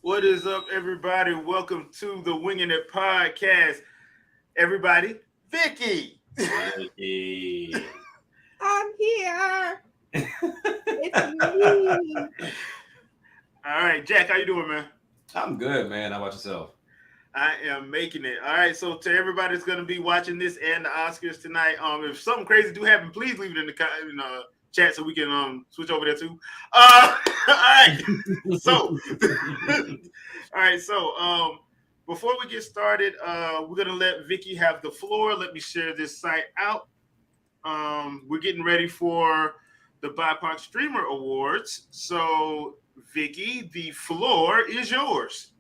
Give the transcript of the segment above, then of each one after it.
What is up, everybody? Welcome to the Wingin It podcast. Everybody, Vikki. Hey. I'm here. It's me. All right, Jack, how you doing, man? I'm good, man. How about yourself? I am making it. All right, so to everybody that's going to be watching this and the Oscars tonight, if something crazy do happen, please leave it in the chat so we can switch over there too. All right, so all right, so before we get started, we're gonna let Vikki have the floor. Let me share this site out. We're getting ready for the BiPOC Streamer Awards. So, Vikki, the floor is yours.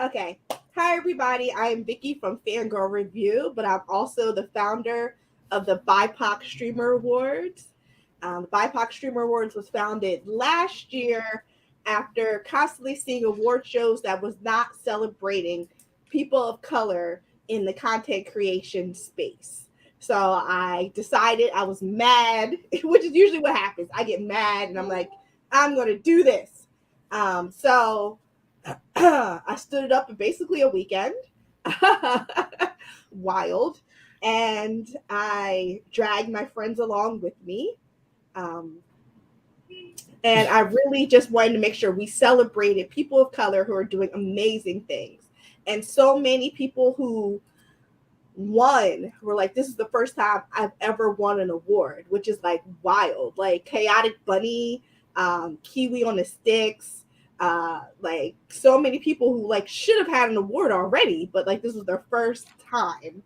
Okay. Hi, everybody. I am Vikki from Fangirl Review, but I'm also the founder of the BiPOC Streamer Awards. The BiPOC Streamer Awards was founded last year after constantly seeing award shows that was not celebrating people of color in the content creation space. So I decided I was mad, which is usually what happens. I get mad and I'm like, I'm going to do this. So I stood it up in basically a weekend. Wild. And I dragged my friends along with me. And I really just wanted to make sure we celebrated people of color who are doing amazing things. And so many people who won were like, this is the first time I've ever won an award, which is like wild. Like Chaotic Bunny, Kiwi on the Sticks, like so many people who like should have had an award already, but like this was their first time.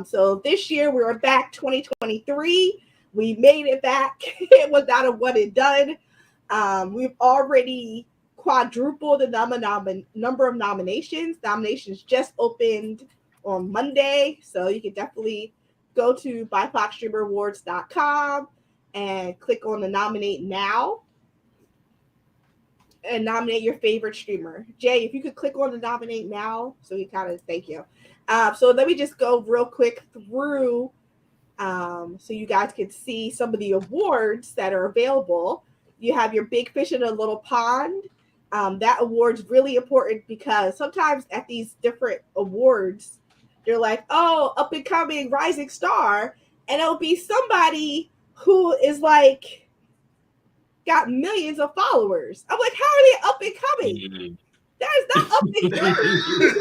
So this year we were back 2023. We made it back. It was not a one and done. We've already quadrupled the number of nominations. Nominations just opened on Monday, so you can definitely go to BiPOCStreamerAwards.com and click on the nominate now and nominate your favorite streamer. Jay, if you could click on the nominate now, so we kind of thank you. So let me just go real quick through so you guys can see some of the awards that are available. You have your Big Fish in a Little Pond. That award's really important because sometimes at these different awards, they're like, oh, up and coming rising star. And it'll be somebody who is like, got millions of followers. I'm like, how are they up and coming? That is not up and coming.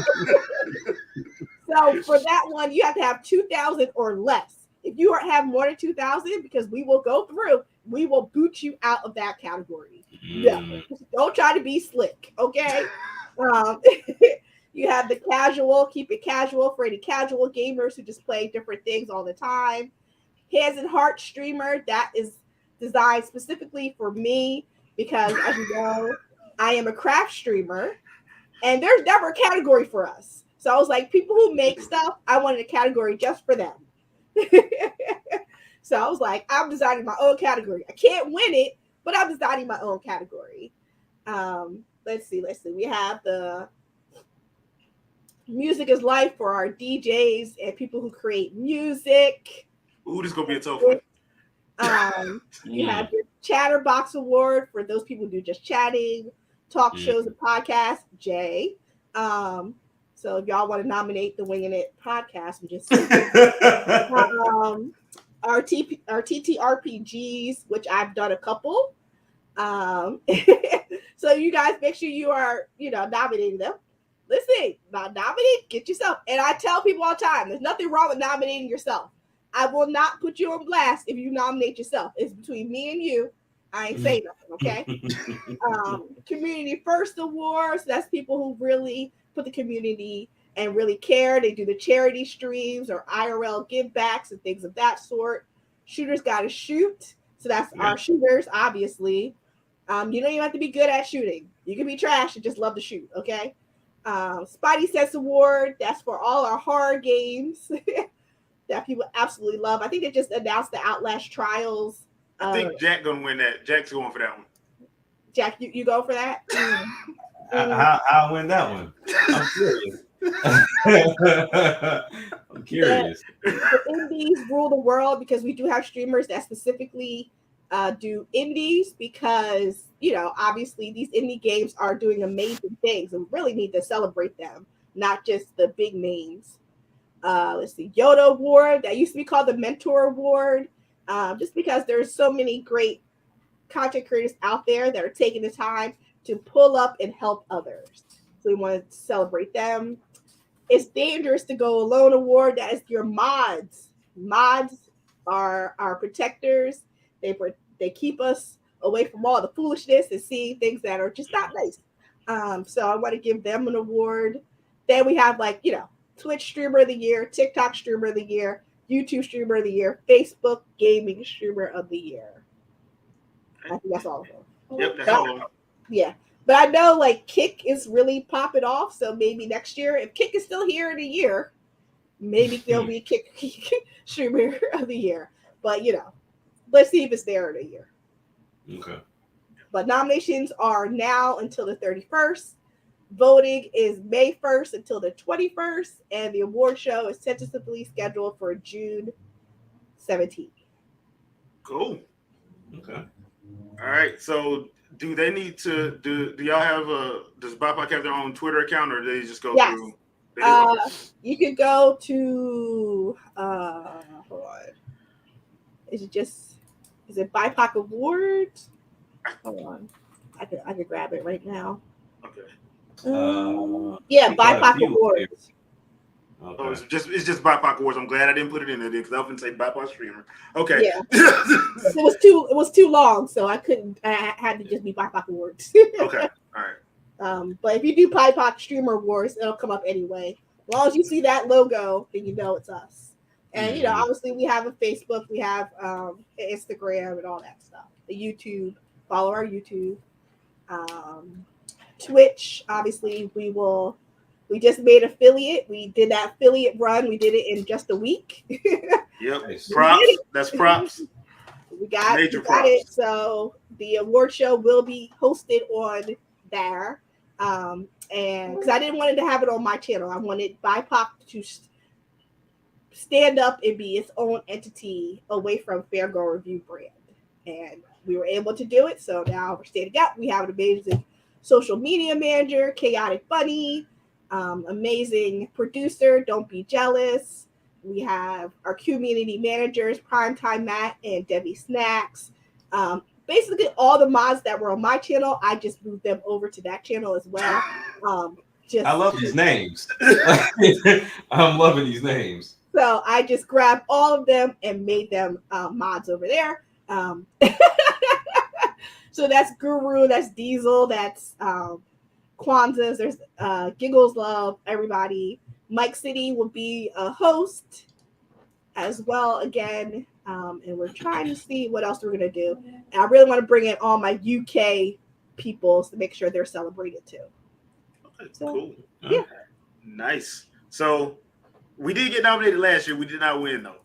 So for that one, you have to have 2,000 or less. If you have more than 2,000, because we will go through, we will boot you out of that category. No, don't try to be slick, okay? You have the casual, keep it casual for any casual gamers who just play different things all the time. Hands and Heart Streamer, that is designed specifically for me because, as you know, I am a craft streamer, and there's never a category for us. So I was like, people who make stuff, I wanted a category just for them. So I was like, I'm designing my own category. I can't win it, but I'm designing my own category. Let's see. We have the Music is Life for our DJs and people who create music. Ooh, this is going to be a tough one. You have your Chatterbox Award for those people who do just chatting, talk shows and podcasts. Jay. So if y'all want to nominate the Wingin It podcast, I'm just our TTRPGs, which I've done a couple. So you guys make sure you are, nominating them. Listen, not nominate, get yourself. And I tell people all the time, there's nothing wrong with nominating yourself. I will not put you on blast if you nominate yourself. It's between me and you. I ain't saying nothing, okay? Community First Awards, that's people who really put the community and really care. They do the charity streams or IRL give backs and things of that sort. Shooters Gotta Shoot. So that's our shooters, obviously. You don't even have to be good at shooting. You can be trash and just love to shoot, okay? Spidey Sense Award, that's for all our horror games that people absolutely love. I think they just announced the Outlast Trials. I think Jack gonna win that. Jack's going for that one. Jack, you go for that? I'll win that one. I'm curious. I'm curious. The indies rule the world because we do have streamers that specifically do indies because, you know, obviously these indie games are doing amazing things and really need to celebrate them, not just the big names. Let's see, Yoda Award, that used to be called the Mentor Award, just because there's so many great content creators out there that are taking the time to pull up and help others. So we want to celebrate them. It's Dangerous to Go Alone Award, that is your mods. Mods are our protectors. They keep us away from all the foolishness and seeing things that are just not nice. So I want to give them an award. Then we have, like, you know, Twitch Streamer of the Year, TikTok Streamer of the Year, YouTube Streamer of the Year, Facebook Gaming Streamer of the Year. I think that's all of them. Yep, that's all of them. Yeah. But I know, like, Kick is really popping off, so maybe next year, if Kick is still here in a year, maybe there'll be a Kick Streamer of the Year. But, you know, let's see if it's there in a year. Okay. But nominations are now until the 31st. Voting is May 1st until the 21st, and the award show is tentatively scheduled for June 17th. Cool. Okay. All right. So, do they need to do y'all have does BiPOC have their own Twitter account, or do they just go through? You could go to hold on. Is it BiPOC Awards? Hold on. I could grab it right now. Okay. Yeah, BiPOC Awards. Okay. Oh, it's just BiPOC Awards. I'm glad I didn't put it in there because I was gonna say BiPOC Streamer. Okay. Yeah. It was too long, so I couldn't. I had to just be BiPOC Awards. Okay. All right. But if you do BiPOC Streamer Awards, it'll come up anyway. As long as you see that logo, then you know it's us. And you know, obviously, we have a Facebook, we have Instagram, and all that stuff. The YouTube, follow our YouTube. Twitch, obviously, we just made affiliate. We did that affiliate run. We did it in just a week. Yep. Props. That's props. We got props. it. So the award show will be hosted on there. And because I didn't want to have it on my channel, I wanted BiPOC to stand up and be its own entity away from Fangirl Review brand. And we were able to do it. So now we're standing up. We have an amazing social media manager, Chaotic Bunny, amazing producer, Don't Be Jealous. We have our community managers, Primetime Matt and Debbie Snacks. Basically, all the mods that were on my channel, I just moved them over to that channel as well. I love these names. I'm loving these names. So I just grabbed all of them and made them mods over there. So that's Guru, that's Diesel, that's Kwanzaa's, there's Giggles Love, everybody. Mike City will be a host as well again. And we're trying to see what else we're going to do. And I really want to bring in all my UK peoples to make sure they're celebrated too. Okay, So, cool. Yeah. Nice. So we did get nominated last year. We did not win though.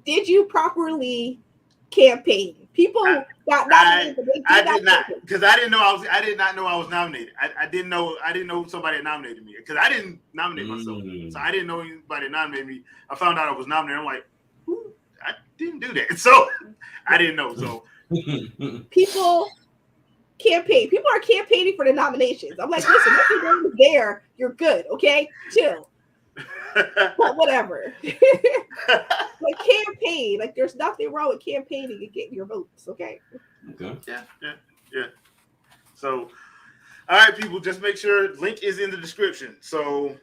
Did you properly campaign? People got nominated. I did not, because I did not know I was nominated. I didn't know somebody had nominated me because I didn't nominate myself. So I didn't know anybody nominated me. I found out I was nominated. I'm like, I didn't do that. So I didn't know. So people campaign. People are campaigning for the nominations. I'm like, listen, if you're there, you're good. Okay, chill. But whatever. Like campaign. Like there's nothing wrong with campaigning and getting your votes. Okay. Okay. Yeah. So, all right, people, just make sure link is in the description. So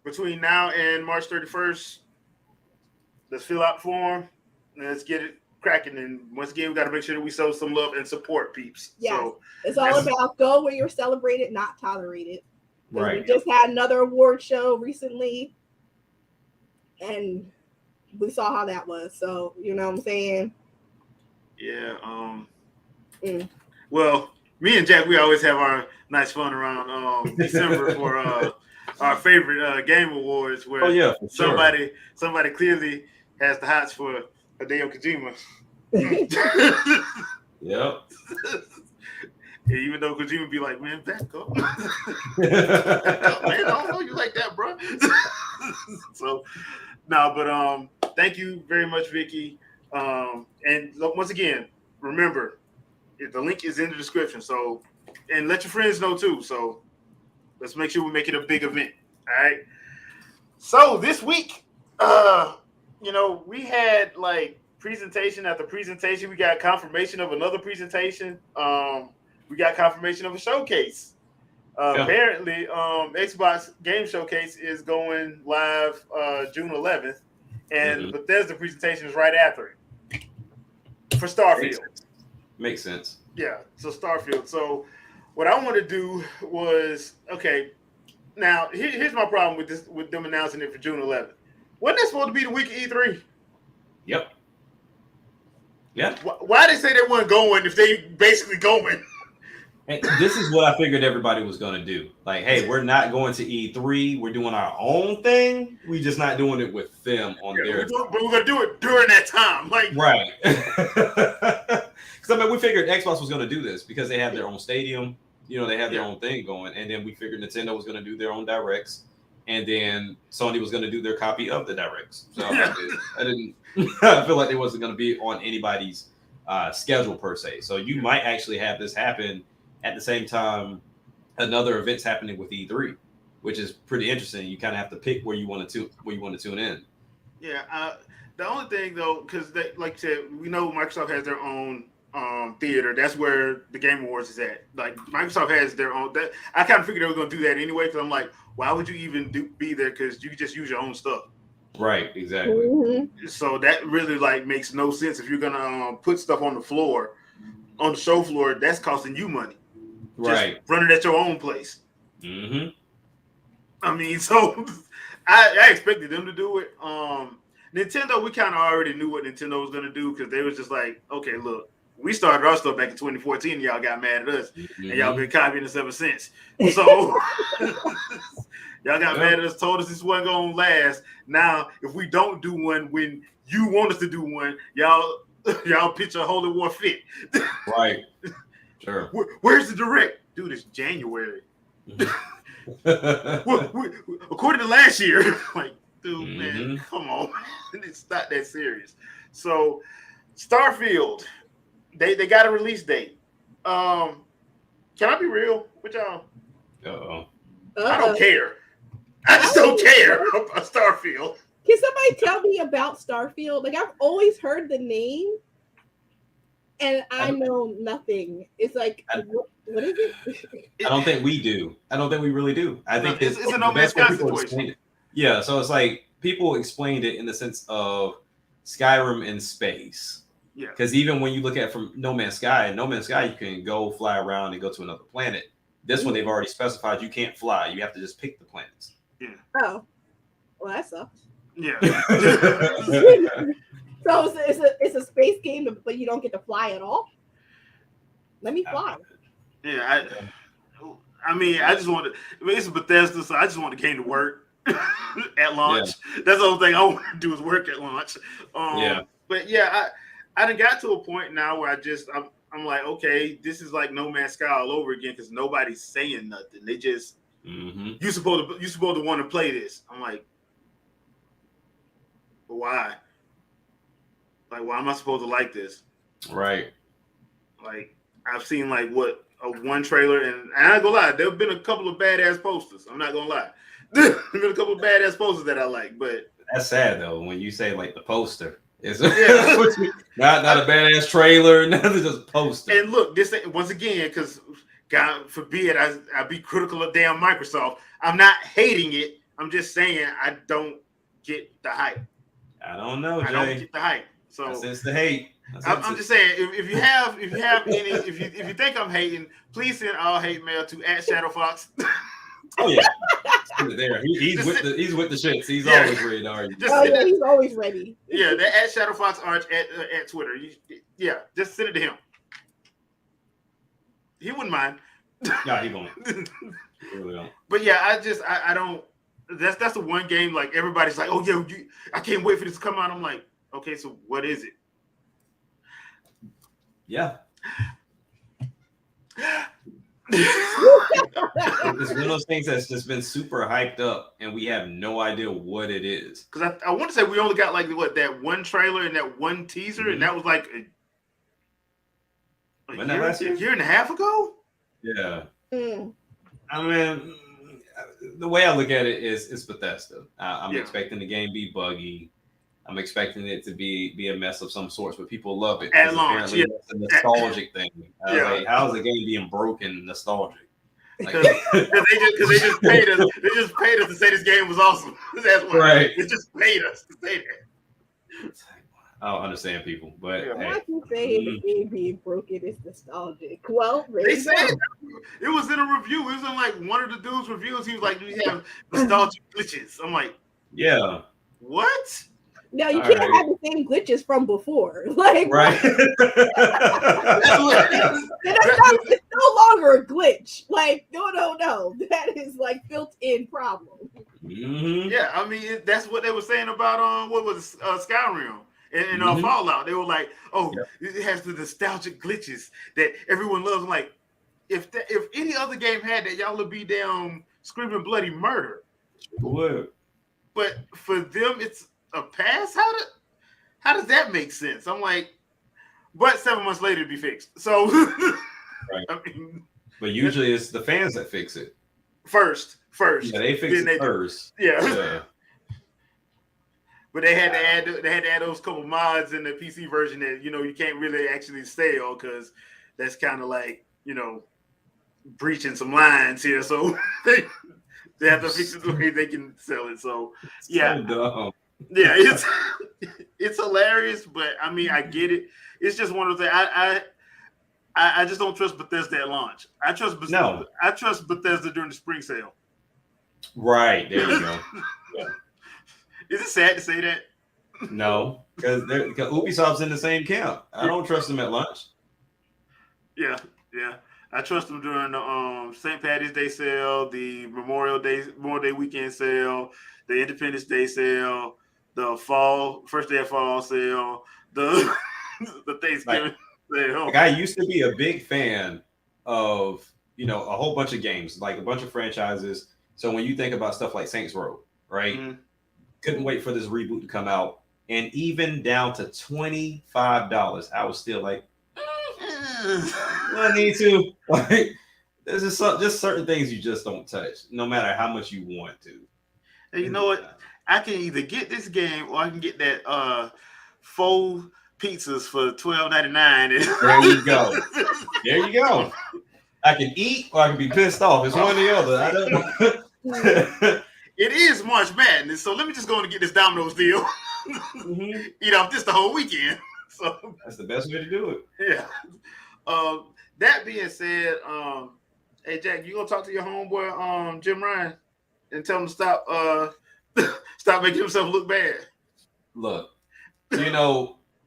between now and March 31st, let's fill out the form and let's get it cracking. And once again, we got to make sure that we show some love and support peeps. Yes. So it's all about go where you're celebrated, not tolerated. Right. We just had another award show recently, and we saw how that was. So you know what I'm saying? Yeah. Well, me and Jack, we always have our nice fun around December for our favorite game awards, where somebody clearly has the hots for Hideo Kojima. Yep. Yeah, even though Kojima be like, man, back up. Back up, man. I don't know you like that, bro. So, no, but thank you very much, Vikki. And once again, remember, the link is in the description. So, and let your friends know too. So let's make sure we make it a big event. All right. So this week, we had like presentation after presentation. We got confirmation of another presentation. We got confirmation of a showcase. Apparently, Xbox Game Showcase is going live June 11th, and Bethesda presentation is right after it for Starfield. Makes sense. Yeah, so Starfield. So what I want to do was, okay, now here's my problem with them announcing it for June 11th. Wasn't that supposed to be the week of E3? Yep. Yeah. Why they say they weren't going if they basically going? And this is what I figured everybody was going to do. Like, hey, we're not going to E3. We're doing our own thing. We're just not doing it with them on their. But we're going to do it during that time. Like, right. Because, I mean, we figured Xbox was going to do this because they have their own stadium. They have their own thing going. And then we figured Nintendo was going to do their own directs. And then Sony was going to do their copy of the directs. So I feel like it wasn't going to be on anybody's schedule per se. So you might actually have this happen at the same time another event's happening with E3, which is pretty interesting. You kind of have to pick where you want to tune in. Yeah, the only thing though, because like you said, we know Microsoft has their own theater. That's where the Game Awards is at. Like Microsoft has their own. I kind of figured they were going to do that anyway. Because I'm like, why would you even be there? Because you can just use your own stuff. Right. Exactly. Mm-hmm. So that really like makes no sense if you're gonna put stuff on the floor, on the show floor. That's costing you money. Right. Just run it at your own place. Mm-hmm. I mean, so I expected them to do it. Nintendo, we kind of already knew what Nintendo was going to do because they was just like, okay, look, we started our stuff back in 2014. Y'all got mad at us, and y'all been copying us ever since. So y'all got mad at us, told us this wasn't going to last. Now, if we don't do one when you want us to do one, y'all pitch a Holy War fit. Right. Sure. Where's the direct? Dude, it's January. According to last year, like, dude, man, come on. It's not that serious. So, Starfield, they got a release date. Can I be real with y'all? Uh-oh. I don't care. I just don't care about Starfield. Can somebody tell me about Starfield? Like, I've always heard the name. And I know nothing. It's like, what is it? I don't think we do. I don't think we really do. I think it's a No Man's Sky situation. Yeah, so it's like people explained it in the sense of Skyrim in space. Yeah. Because even when you look at from No Man's Sky, you can go fly around and go to another planet. This one they've already specified you can't fly. You have to just pick the planets. Yeah. Oh, well, that sucks. Yeah. So it's a space game, but you don't get to fly at all. Let me fly. Yeah, I mean, I just want to. I mean, it's Bethesda, so I just want the game to work at launch. Yeah. That's the only thing I want to do is work at launch. But yeah, I done got to a point now where I'm like, okay, this is like No Man's Sky all over again because nobody's saying nothing. They just you supposed to want to play this. I'm like, but why? Like, why am I supposed to like this? Right. Like, I've seen like one trailer, and I ain't gonna lie, there've been a couple of badass posters. I'm not gonna lie, there've been a couple of badass posters that I like, but that's sad though when you say like the poster. It's not a badass trailer, nothing, just poster. And look, this once again, because God forbid I be critical of damn Microsoft. I'm not hating it. I'm just saying I don't get the hype. I don't know, Jay. I don't get the hype. So that's the hate. I'm just saying, if you have any, if you think I'm hating, please send all hate mail to @ShadowFox. Oh yeah, there. He's with the shits. He's always ready to argue. He's always ready. Yeah, that @ShadowFoxArch at Twitter. Just send it to him. He wouldn't mind. No, he won't. He really don't. But yeah, I don't. That's the one game like everybody's like, oh yeah, I can't wait for this to come out. I'm like, okay, so what is it? Yeah. It's one of those things that's just been super hyped up, and we have no idea what it is. Because I want to say we only got like that one trailer and that one teaser, and that was like a year and a half ago. Yeah. I mean, the way I look at it is it's Bethesda. I'm expecting the game to be buggy. I'm expecting it to be a mess of some sorts, but people love it. At launch, it's a nostalgic thing. Like, how is the game being broken nostalgic? Because they just paid us. They just paid us to say this game was awesome. That's why. Right. They just paid us to say that. I don't understand people, but why you say the game being broken is nostalgic? Well, they said it was in a review. It was in like one of the dudes' reviews. He was like, "We have nostalgic glitches." I'm like, "Yeah, what?" No, you can't have the same glitches from before. Like, right? It's no longer a glitch. Like, no. That is like built-in problem. Mm-hmm. Yeah, I mean that's what they were saying about what was Skyrim and Fallout. They were like, it has the nostalgic glitches that everyone loves. I'm like, if any other game had that, y'all would be down screaming bloody murder. What? But for them, it's a pass. How does that make sense? I'm like, but 7 months later it'd be fixed. So, right. I mean, but usually it's the fans that fix it first. Yeah, they fix it first. Yeah. But they had to add those couple mods in the PC version that you can't really actually sell because that's kind of like breaching some lines here. So they have to fix it the way they can sell it. So yeah. So dumb. Yeah, it's hilarious, but I mean, I get it. It's just one of the things. I just don't trust Bethesda at launch. I trust Bethesda during the spring sale. Right, there you go. Yeah. Is it sad to say that? No, because Ubisoft's in the same camp. I don't trust them at launch. Yeah. I trust them during the St. Patty's Day sale, the Memorial Day weekend sale, the Independence Day sale, the first day of fall sale, the Thanksgiving sale. Like I used to be a big fan of a whole bunch of games, like a bunch of franchises. So when you think about stuff like Saints Row, right? Mm-hmm. Couldn't wait for this reboot to come out, and even down to $25, I was still like, I need to. Like, there's just certain things you just don't touch, no matter how much you want to. And you know what? I can either get this game or I can get that 4 pizzas for $12.99. There you go. There you go. I can eat or I can be pissed off. It's one or the other. I don't. It is March Madness, so let me just go and get this Domino's deal. Mm-hmm. Eat off this the whole weekend. So that's the best way to do it. Yeah. That being said, hey Jack, you gonna talk to your homeboy Jim Ryan and tell him to stop making himself look bad? Look,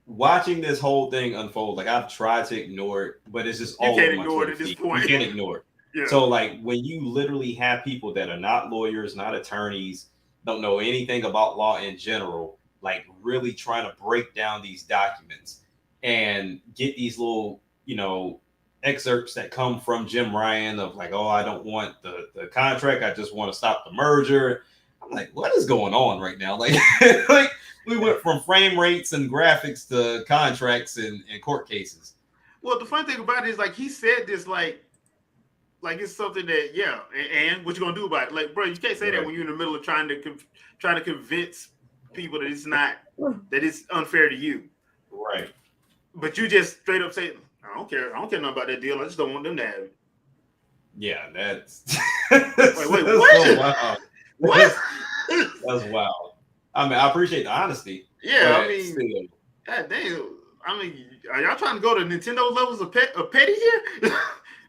watching this whole thing unfold, like I've tried to ignore it, but it's just all you can't ignore it at this point. You can't ignore it. Yeah. So like when you literally have people that are not lawyers, not attorneys, don't know anything about law in general, like really trying to break down these documents and get these little, excerpts that come from Jim Ryan of like, I don't want the contract. I just want to stop the merger. I'm like, what is going on right now? Like, like we went from frame rates and graphics to contracts and court cases. Well, the fun thing about it is like he said this like it's something that and what you gonna do about it? Like, bro, you can't say that when you're in the middle of trying to convince people that it's unfair to you, right? But you just straight up say, I don't care nothing about that deal. I just don't want them to have it. Yeah, that's wait, what? So wild. What? That's wild. I mean, I appreciate the honesty. Yeah, I mean, God damn. I mean, are y'all trying to go to Nintendo levels of petty here?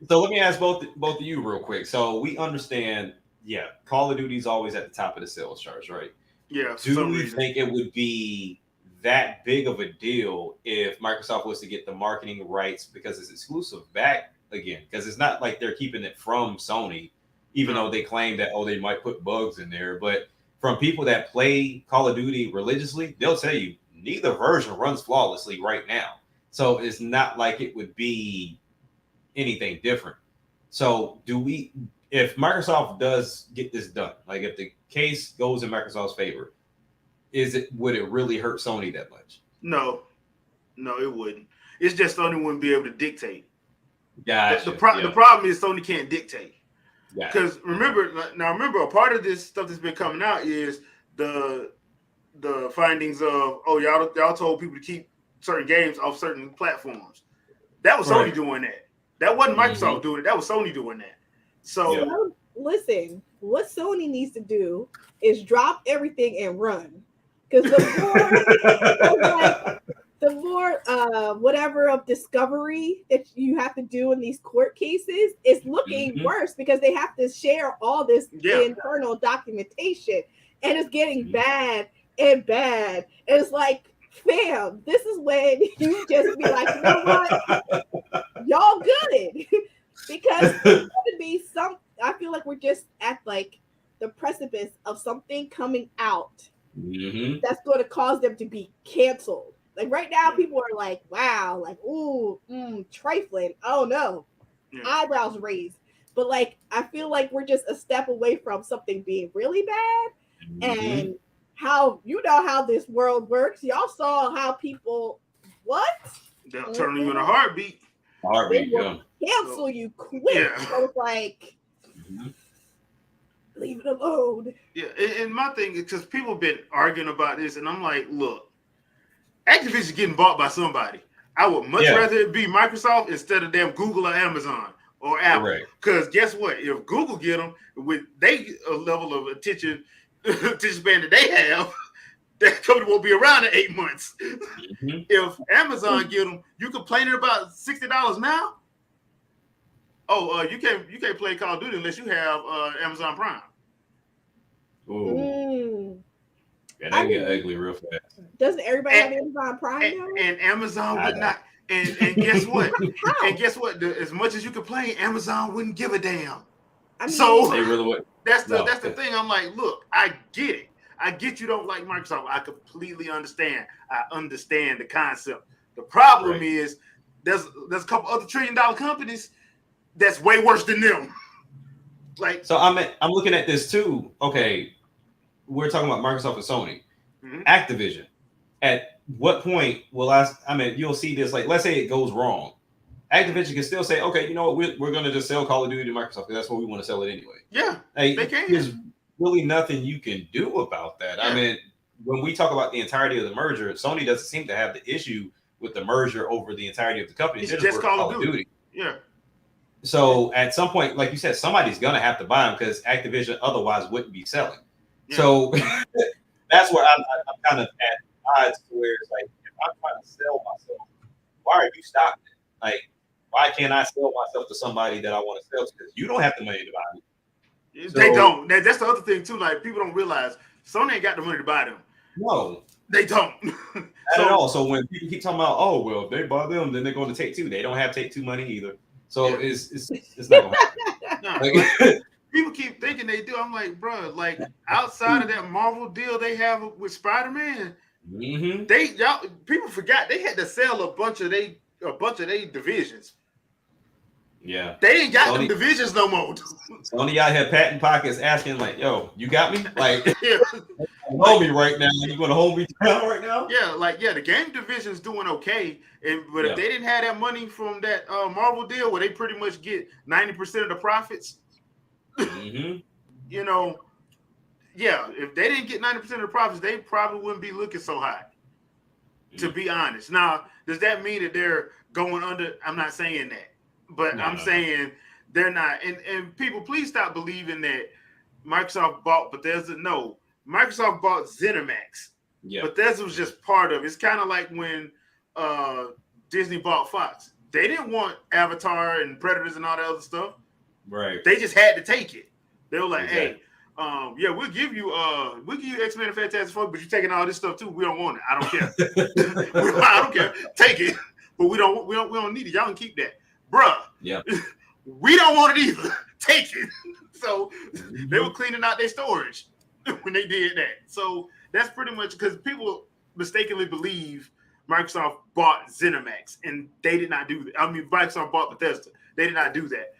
So let me ask both of you real quick. So we understand, Call of Duty's always at the top of the sales charts, right? Yeah. Do you think it would be that big of a deal if Microsoft was to get the marketing rights because it's exclusive back again? Because it's not like they're keeping it from Sony, even though they claim that, they might put bugs in there. But from people that play Call of Duty religiously, they'll tell you neither version runs flawlessly right now. So it's not like it would be anything different. So if Microsoft does get this done, like if the case goes in Microsoft's favor, would it really hurt Sony that much? No, it wouldn't. It's just Sony wouldn't be able to dictate. Gotcha. The problem is Sony can't dictate. Because gotcha. remember, a part of this stuff that's been coming out is the findings of y'all told people to keep certain games off certain platforms. That was Sony doing that. That wasn't Microsoft doing it. That was Sony doing that. So listen, what Sony needs to do is drop everything and run. Because the more whatever of discovery that you have to do in these court cases is looking worse because they have to share all this internal documentation, and it's getting bad and bad. And it's like, fam, this is when you just be like, you know what, y'all good. Because there's gonna be I feel like we're just at like the precipice of something coming out that's going to cause them to be canceled. Like right now, people are like, wow, like, ooh, trifling. Oh no, eyebrows raised. But like, I feel like we're just a step away from something being really bad. And how this world works. Y'all saw how people, they'll turn you in a heartbeat. Cancel you quick. So it's like, leave it alone. Yeah, and my thing is because people have been arguing about this, and I'm like, look, Activision getting bought by somebody. I would much rather it be Microsoft instead of damn Google or Amazon or Apple. Because guess what? If Google get them with a level of attention span that they have, that company won't be around in 8 months. If Amazon get them, you complaining about $60 now? Oh, you can't play Call of Duty unless you have Amazon Prime. Ooh. Yeah, that get ugly real fast. Doesn't everybody have Amazon Prime now? And Amazon would not. And guess what? And guess what? As much as you complain, Amazon wouldn't give a damn. So they really would. That's the thing. I'm like, look, I get it. I get you don't like Microsoft. I completely understand. I understand the concept. The problem is there's a couple other $1 trillion companies that's way worse than them. Like, so I'm looking at this too. Okay, we're talking about Microsoft and Sony. Activision. At what point will you'll see this, like, let's say it goes wrong. Activision can still say, okay, you know what, we're going to just sell Call of Duty to Microsoft because that's what we want to sell it anyway. Yeah, like, they can. There's really nothing you can do about that. I mean, when we talk about the entirety of the merger, Sony doesn't seem to have the issue with the merger over the entirety of the company. It's just Call of Duty. Yeah. So at some point, like you said, somebody's going to have to buy them because Activision otherwise wouldn't be selling. Yeah. So that's where I'm kind of at odds to where it's like, if I'm trying to sell myself, why are you stopping it? Like, why can't I sell myself to somebody that I want to sell to? Because you don't have the money to buy me. They don't. That's the other thing too. Like, people don't realize Sony ain't got the money to buy them. No, they don't. Not at all. So when people keep talking about, oh well, if they buy them, then they're going to Take-Two. They don't have Take-Two money either. So it's not going to happen. No, people keep thinking they do. I'm like, bro, like outside of that Marvel deal they have with Spider-Man, people forgot they had to sell a bunch of their divisions. Yeah, they ain't got them divisions no more. Sony out here patting pockets, asking like, "Yo, you got me? Like, hold me right now. You going to hold me down right now?" Yeah, the game division's doing okay, but if they didn't have that money from that Marvel deal, where they pretty much get 90% of the profits, you know, if they didn't get 90% of the profits, they probably wouldn't be looking so hot. To be honest, now does that mean that they're going under? I'm not saying that. But I'm saying they're not. And people, please stop believing that Microsoft bought Bethesda. No, Microsoft bought ZeniMax. Yeah. Bethesda was just part of it. It's kind of like when Disney bought Fox. They didn't want Avatar and Predators and all that other stuff. Right. They just had to take it. They were like, hey, we'll give you X-Men and Fantastic Four, but you're taking all this stuff too. We don't want it. I don't care. I don't care. Take it. But we don't need it. Y'all can keep that. Bruh, we don't want it either. Take it. So they were cleaning out their storage when they did that. So that's pretty much because people mistakenly believe Microsoft bought ZeniMax, and they did not do that. I mean, Microsoft bought Bethesda. They did not do that.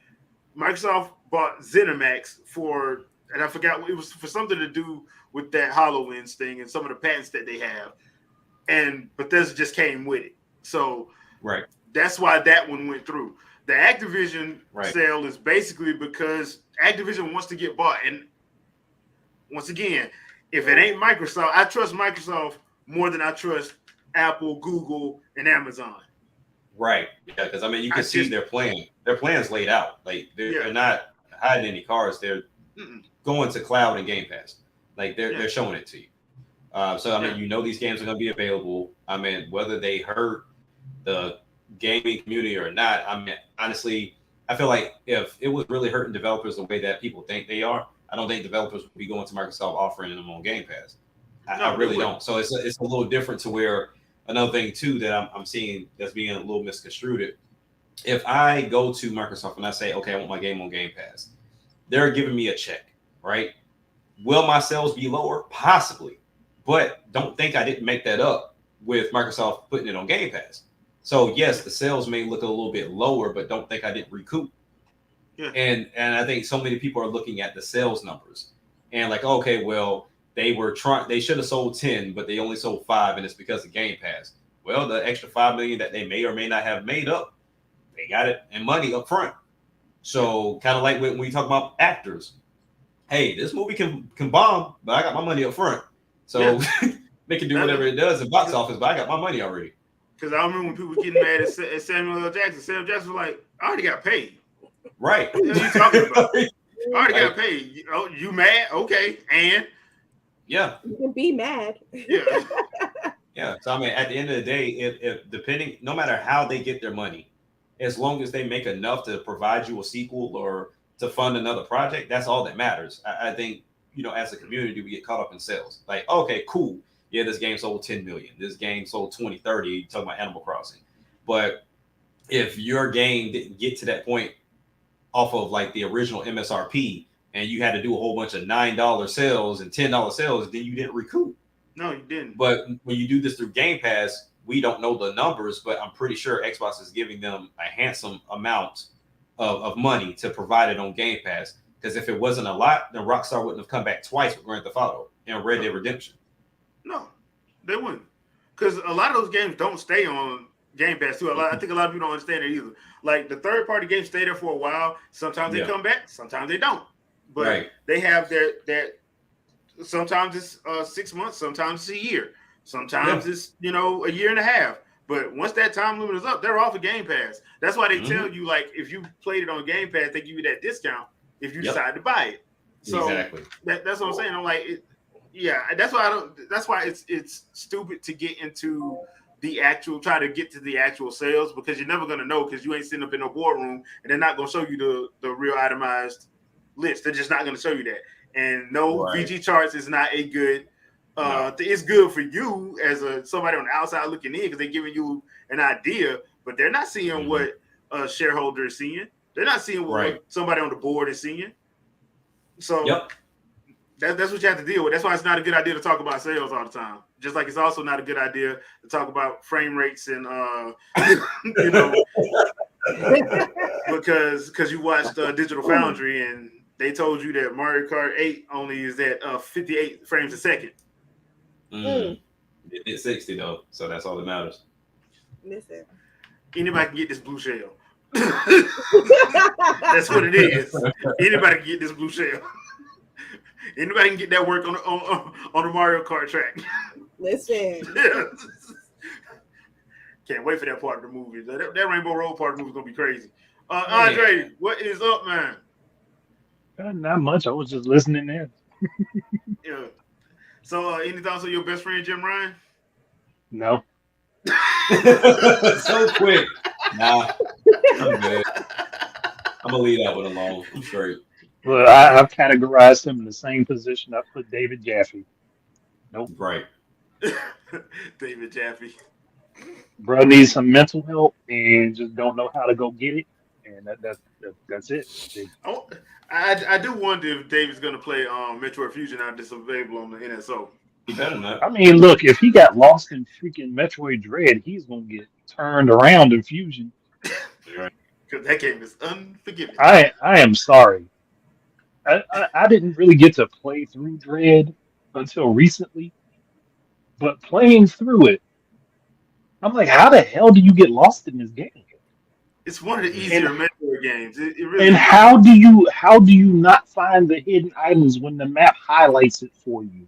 Microsoft bought ZeniMax for, and I forgot, it was for something to do with that HoloLens thing and some of the patents that they have. And Bethesda just came with it. So right. That's why that one went through. The Activision sale is basically because Activision wants to get bought. And once again, if it ain't Microsoft, I trust Microsoft more than I trust Apple, Google, and Amazon. Right. Yeah, because I mean, you can see their plan. Their plan's laid out. Like they're not hiding any cards. They're going to cloud and Game Pass. Like they're showing it to you. So I mean, these games are going to be available. I mean, whether they hurt the gaming community or not. I mean, honestly, I feel like if it was really hurting developers the way that people think they are, I don't think developers would be going to Microsoft offering them on Game Pass. I really don't. So it's a little different to where another thing too that I'm seeing that's being a little misconstrued. If I go to Microsoft and I say, okay, I want my game on Game Pass, they're giving me a check, right? Will my sales be lower? Possibly, but don't think I didn't make that up with Microsoft putting it on Game Pass. So yes, the sales may look a little bit lower, but don't think I didn't recoup. Yeah. And I think so many people are looking at the sales numbers and like, okay, well, they should have sold 10, but they only sold 5, and it's because of Game Pass. Well, the extra 5 million that they may or may not have made up, they got it in money up front. So kind of like when we talk about actors, hey, this movie can bomb, but I got my money up front. So they can do whatever it does in box office, but I got my money already. Because I remember when people were getting mad at Samuel L. Jackson. Samuel Jackson was like, I already got paid. Right. What are you talking about? I already got paid. Oh, you mad? Okay. And? Yeah. You can be mad. Yeah. Yeah. So, I mean, at the end of the day, if depending, no matter how they get their money, as long as they make enough to provide you a sequel or to fund another project, that's all that matters. I think, as a community, we get caught up in sales. Like, okay, cool. Yeah, this game sold 10 million. This game sold 20, 30. You're talking about Animal Crossing. But if your game didn't get to that point off of like the original MSRP and you had to do a whole bunch of $9 sales and $10 sales, then you didn't recoup. No, you didn't. But when you do this through Game Pass, we don't know the numbers, but I'm pretty sure Xbox is giving them a handsome amount of money to provide it on Game Pass. Because if it wasn't a lot, then Rockstar wouldn't have come back twice with Grand Theft Auto and Red Dead Redemption. No, they wouldn't. Because a lot of those games don't stay on Game Pass too. I think a lot of people don't understand it either. Like the third-party games stay there for a while. Sometimes they come back. Sometimes they don't. But they have that. Sometimes it's 6 months. Sometimes it's a year. Sometimes it's a year and a half. But once that time limit is up, they're off of Game Pass. That's why they tell you, like, if you played it on Game Pass, they give you that discount if you decide to buy it. So that's what I'm saying. I'm like, that's why it's stupid to get into try to get to the actual sales, because you're never gonna know, because you ain't sitting up in no boardroom and they're not gonna show you the real itemized list. They're just not gonna show you that. And VG charts is not a good. It's good for you as somebody on the outside looking in, because they're giving you an idea, but they're not seeing what a shareholder is seeing. They're not seeing what somebody on the board is seeing. So that's what you have to deal with. That's why it's not a good idea to talk about sales all the time. Just like it's also not a good idea to talk about frame rates and because you watched Digital Foundry and they told you that Mario Kart 8 only is at 58 frames a second. It did 60 though, so that's all that matters. Listen, anybody can get this blue shell. That's what it is. Anybody can get this blue shell. Anybody can get that work on the Mario Kart track. Listen. Can't wait for that part of the movie. That Rainbow Road part of the movie is gonna be crazy. Andre, what is up, man? Not much. I was just listening in. Yeah. So, any thoughts on your best friend Jim Ryan? No. So quick. Nah, I'm good. I'm gonna leave that one alone. I'm straight. Well, I've categorized him in the same position I put David Jaffe. Nope. Right. David Jaffe. Bro needs some mental help and just don't know how to go get it, and that's it. I do wonder if David's gonna play Metroid Fusion out that's available on the NSO. He better not. I mean, look, if he got lost in freaking Metroid Dread, he's gonna get turned around in Fusion. Because that game is unforgiving. I am sorry. I didn't really get to play through Dread until recently, but playing through it, I'm like, how the hell do you get lost in this game? It's one of the And easier Metroid games. It really and is. how do you not find the hidden items when the map highlights it for you?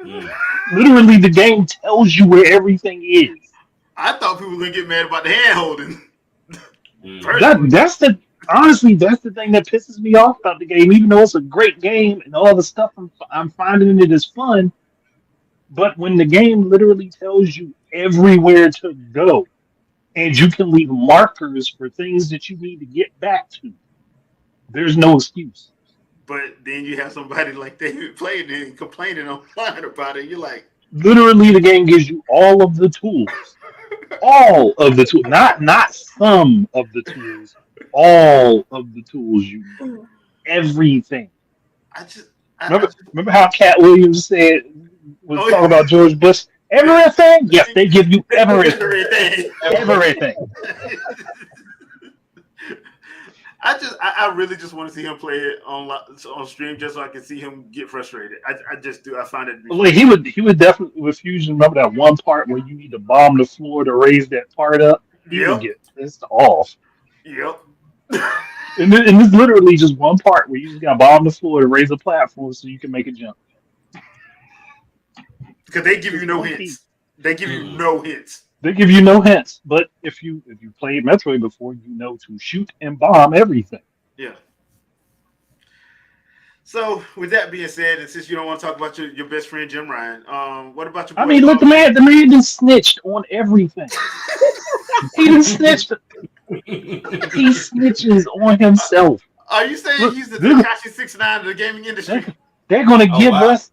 Mm. Literally, the game tells you where everything is. I thought people were gonna get mad about the hand holding. That's the honestly, that's the thing that pisses me off about the game. Even though it's a great game and all the stuff I'm finding in it is fun, but when the game literally tells you everywhere to go, and you can leave markers for things that you need to get back to, there's no excuse. But then you have somebody like David playing it and complaining online about it. You're like, Literally, the game gives you all of the tools, not some of the tools, all of the tools you need, everything. I just Remember how Cat Williams was talking about George Bush? Everything? Yes, they give you everything. Everything. I really just want to see him play it on stream just so I can see him get frustrated. I just do. I find it. Like he would definitely with Fusion. Remember that one part where you need to bomb the floor to raise that part up? He would get pissed off. Yep. And it's literally just one part where you just got to bomb the floor to raise a platform so you can make a jump. Because they give you no hints. They give you no hints. They give you no hints. But if you played Metroid before, you know to shoot and bomb everything. Yeah. So with that being said, and since you don't want to talk about your best friend Jim Ryan, what about your boy? I mean, look, the man just snitched on everything. He just snitched. He snitches on himself. Are you saying he's the Tekashi 6ix9ine of the gaming industry? They're going to give us.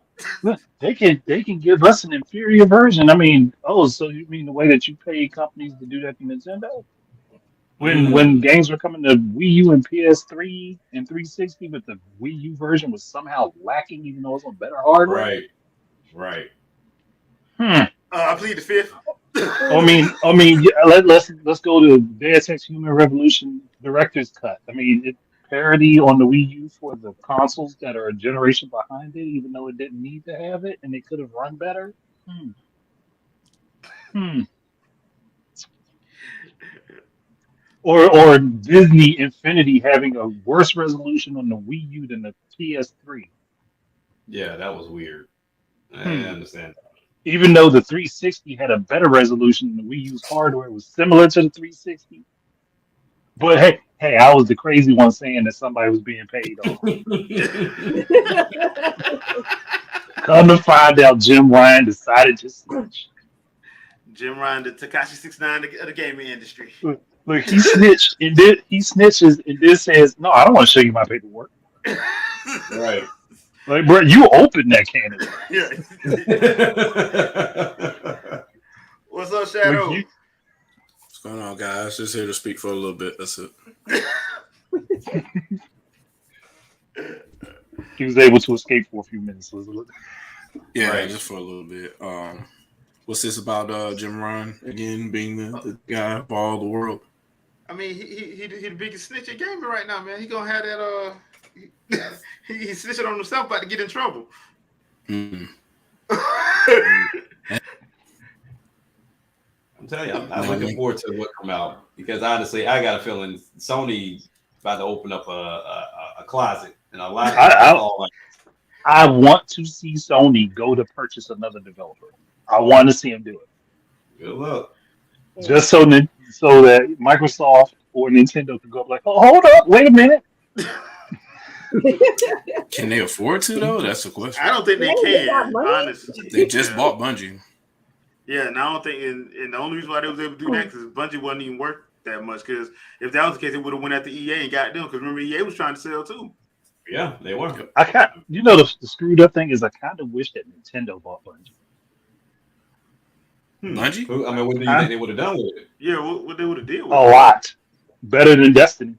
They can give us an inferior version. I mean, so you mean the way that you pay companies to do that to Nintendo? When games were coming to Wii U and PS3 and 360, but the Wii U version was somehow lacking, even though it's on better hardware. Right. I plead the fifth. I mean, yeah, let's go to Deus Ex Human Revolution Director's Cut. I mean, it parody on the Wii U for the consoles that are a generation behind it, even though it didn't need to have it, and it could have run better. Or Disney Infinity having a worse resolution on the Wii U than the PS3. Yeah, that was weird. I understand. Even though the 360 had a better resolution than the Wii U's hardware was similar to the 360. But hey, I was the crazy one saying that somebody was being paid off. Come to find out, Jim Ryan decided to snitch. Jim Ryan, the Tekashi 6ix9ine of the gaming industry. Look, he snitched and he snitches and then says, "No, I don't want to show you my paperwork." Right. Like, bro, you opened that can. Yeah. What's up, Shadow? What's going on, guys? Just here to speak for a little bit. That's it. He was able to escape for a few minutes. Yeah, just for a little bit. What's this about Jim Ryan again being the guy for all the world? I mean, he the biggest snitch at gaming right now, man. He gonna have that. He's snitching on himself, about to get in trouble. I'm telling you, I'm looking forward to what come out because honestly, I got a feeling Sony about to open up a closet and a lot. I want to see Sony go to purchase another developer. I want to see him do it. Good luck. Just so that Microsoft or Nintendo can go up like, oh, hold up, wait a minute. Can they afford to though? That's the question. I don't think they can. Honestly, they just bought Bungie. Yeah, and I don't think, and the only reason why they was able to do that because Bungie wasn't even worth that much. Because if that was the case, they would have went after EA and got them. Because remember, EA was trying to sell too. Yeah, they were. The screwed up thing is I kind of wish that Nintendo bought Bungie. Bungie? I mean, what do you think they would have done with it? Yeah, what they would have did with it? A lot better than Destiny.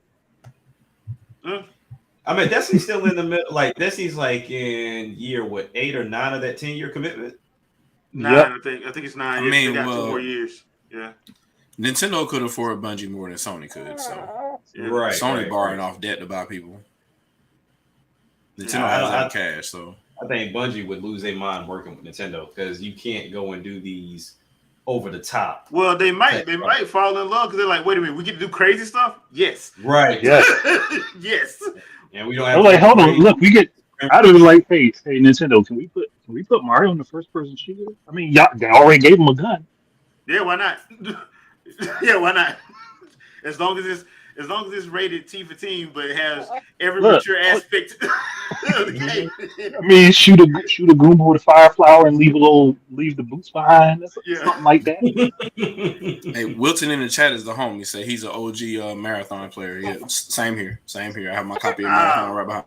I mean, Destiny's still in the middle. Like Destiny's like in year 8 or 9 of that 10-year commitment. 9, yep. I think it's 9. I mean, they got 2 more years. Yeah. Nintendo could afford Bungie more than Sony could. So Right. Sony borrowing off debt to buy people. Nintendo I has that cash, so I think Bungie would lose their mind working with Nintendo because you can't go and do these over the top. Well, they might fall in love because they're like, wait a minute, we get to do crazy stuff? Yes. Right. Yes. Yes. And we don't have I'm like, hold on, look, we get. I'd have been like, hey, Nintendo, can we put Mario in the first person shooter? I mean, y'all, they already gave him a gun. Yeah, why not? Yeah, why not? As long as it's rated T for teen, but it has every mature aspect of the game. I mean, shoot a Goomba with a fire flower and leave the boots behind. Something like that. Hey, Wilton in the chat is the homie. Say he's an OG marathon player. Yeah, same here. I have my copy of Marathon right behind.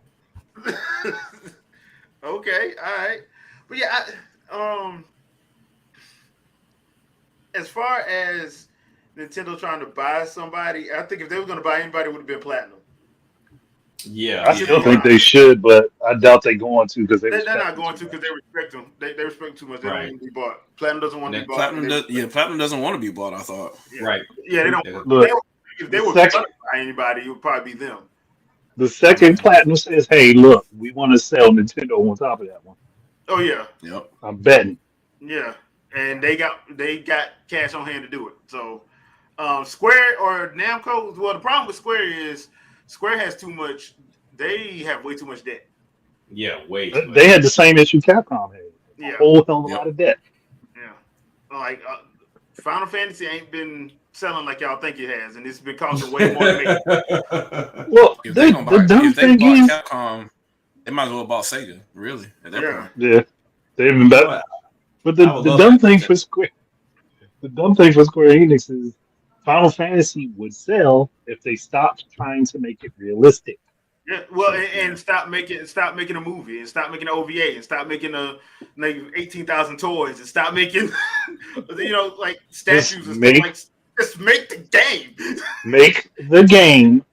Okay, all right, but yeah, as far as Nintendo trying to buy somebody, I think if they were going to buy anybody, it would have been Platinum. Yeah, I still think they should, but I doubt they're going to because they're not going to because they respect them. They respect too much. They don't want to be bought. Platinum doesn't want to be bought. Platinum doesn't want to be bought. I thought. Yeah. Right. Yeah, they don't. Look, if they were going to buy anybody, it would probably be them. The second Platinum says, "Hey, look, we want to sell Nintendo on top of that one." Oh yeah. Yep. I'm betting. Yeah, and they got cash on hand to do it. So, Square or Namco. Well, the problem with Square is Square has too much. They have way too much debt. Yeah, way. They had the same issue Capcom had. Yeah. A whole hell of a lot of debt. Yeah, like Final Fantasy ain't been selling like y'all think it has, and it's been costing way more to make. Well, if they bought Capcom, they might as well bought Sega. Really, at that point. Yeah, they've been better. But the dumb thing for Square Enix is Final Fantasy would sell if they stopped trying to make it realistic. Yeah, well, and stop making a movie, and stop making an OVA, and stop making 18,000 toys, and stop making like statues and stuff. Like, just make the game. Make the game.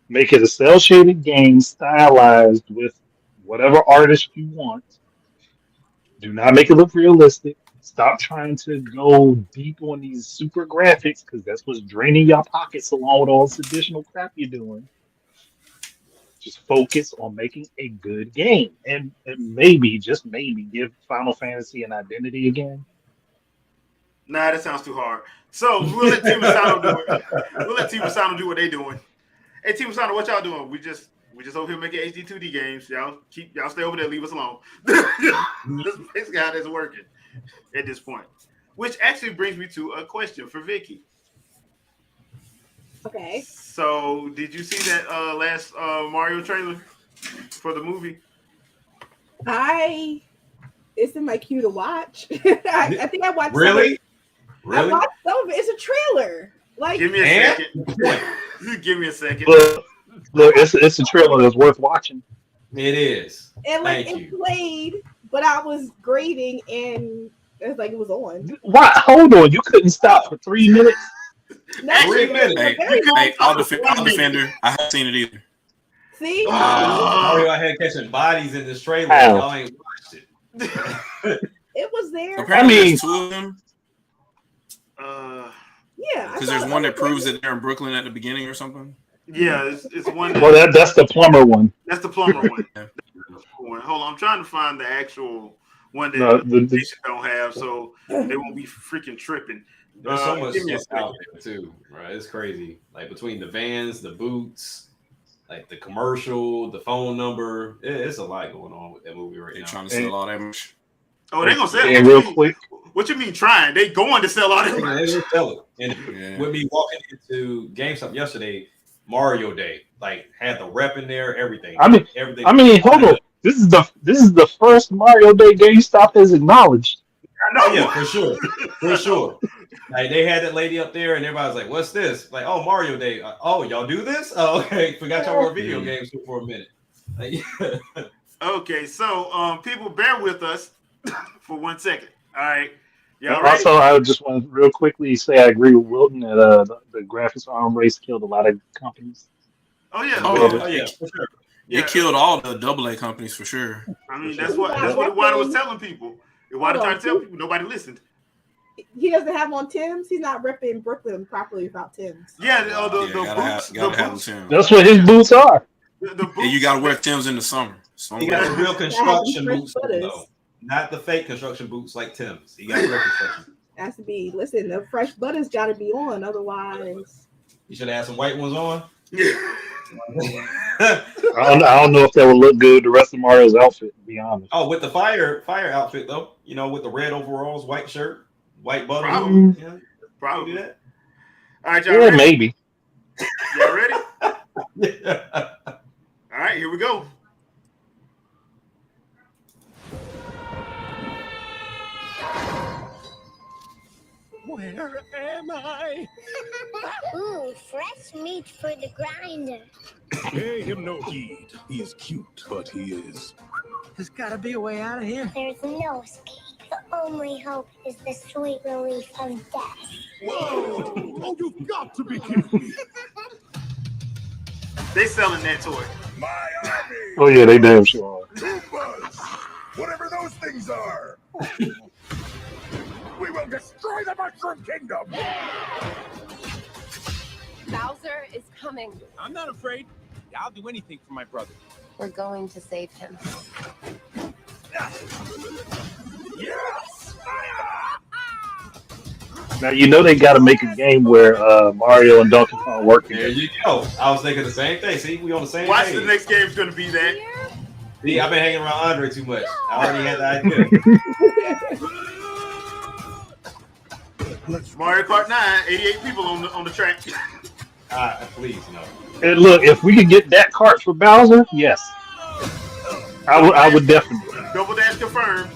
Make it a cell shaded game, stylized with whatever artist you want. Do not make it look realistic. Stop trying to go deep on these super graphics because that's what's draining your pockets along with all this additional crap you're doing. Just focus on making a good game and maybe, just maybe, give Final Fantasy an identity again. Nah, that sounds too hard. So we'll let Team Asano do it. We'll let Team Asano do what they're doing. Hey, Team Asano, what y'all doing? We just over here making HD 2D games. Y'all stay over there, leave us alone. That's basically how that's working at this point. Which actually brings me to a question for Vikki. Okay. So, did you see that last Mario trailer for the movie? It's in my queue to watch. I think I watched. Really? I watched some of it. It's a trailer. Like, give me a second. Give me a second. Look, it's a trailer that's worth watching. It is. And like it played, but I was grading and it's like it was on. Why? Hold on, you couldn't stop for 3 minutes. No, 3 minutes. Hey, I'll defend her. I haven't seen it either. See? Mario out here catching bodies in this trailer. Y'all ain't watched it. It was there. Apparently, there's 2 of them. Yeah. Because there's one that proves that they're in Brooklyn at the beginning or something. Yeah, it's one. Well, that's the plumber one. That's the plumber one. Hold on, I'm trying to find the actual one that they don't have, so they won't be freaking tripping. There's so much stuff out there too, right? It's crazy. Like between the vans, the boots, like the commercial, the phone number, it's a lot going on with that movie right now. Trying to sell all that much. Oh, they gonna sell it real quick. What you mean trying? They going to sell all that much. They sell it. And with me walking into GameStop yesterday, Mario Day, like had the rep in there, everything. Everything. I mean, hold on. This is the first Mario Day GameStop has acknowledged. I know. Oh, yeah, for sure. Like they had that lady up there, and everybody was like, "What's this?" Like, "Oh, Mario Day." Oh, y'all do this? Oh, okay. Forgot y'all were video games for a minute. Like, okay, so people, bear with us for 1 second. All right. Y'all ready? Also, I just want to real quickly say I agree with Wilton that the graphics arm race killed a lot of companies. Oh yeah. oh yeah, for sure. It killed all the AA companies for sure. I mean, that's what Iwata was telling people. Iwata tried to tell people, nobody listened. He doesn't have on Tim's. He's not repping Brooklyn properly without Tim's. Yeah, the boots. Gotta have Tim's. That's what his boots are. The boots. Yeah, you gotta wear Tim's in the summer. He got the real construction boots, though. Not the fake construction boots like Tim's. He got real construction. Has to be. Listen, the fresh butters got to be on. Otherwise, You should have had some white ones on. Yeah. I don't know if that would look good the rest of Mario's outfit, to be honest. Oh, with the fire outfit though, with the red overalls, white shirt, white button. Probably. Yeah, Probably. do that. All right, y'all Yeah, ready? maybe. Y'all ready? Yeah. All right, here we go. Where am I? Ooh, fresh meat for the grinder. Pay him no heed. He is cute, but he is. There's gotta be a way out of here. There's no escape. The only hope is the sweet relief from death. Whoa! Oh, you've got to be kidding me. They selling that toy. My army! Oh yeah, they damn sure are. Tumbas! Whatever those things are! We will destroy the Mushroom Kingdom! Bowser is coming. I'm not afraid. I'll do anything for my brother. We're going to save him. Yes! Now you know they got to make a game where Mario and Donkey Kong work There together. you go. I was thinking the same thing. See, we on the same Watch page. the next game's gonna be that. See, I've been hanging around Andre too much. I already had the idea. Mario Kart 9, 88 people on the track. Please, no. And look, if we could get that cart for Bowser, yes, I would definitely. Double dash confirmed.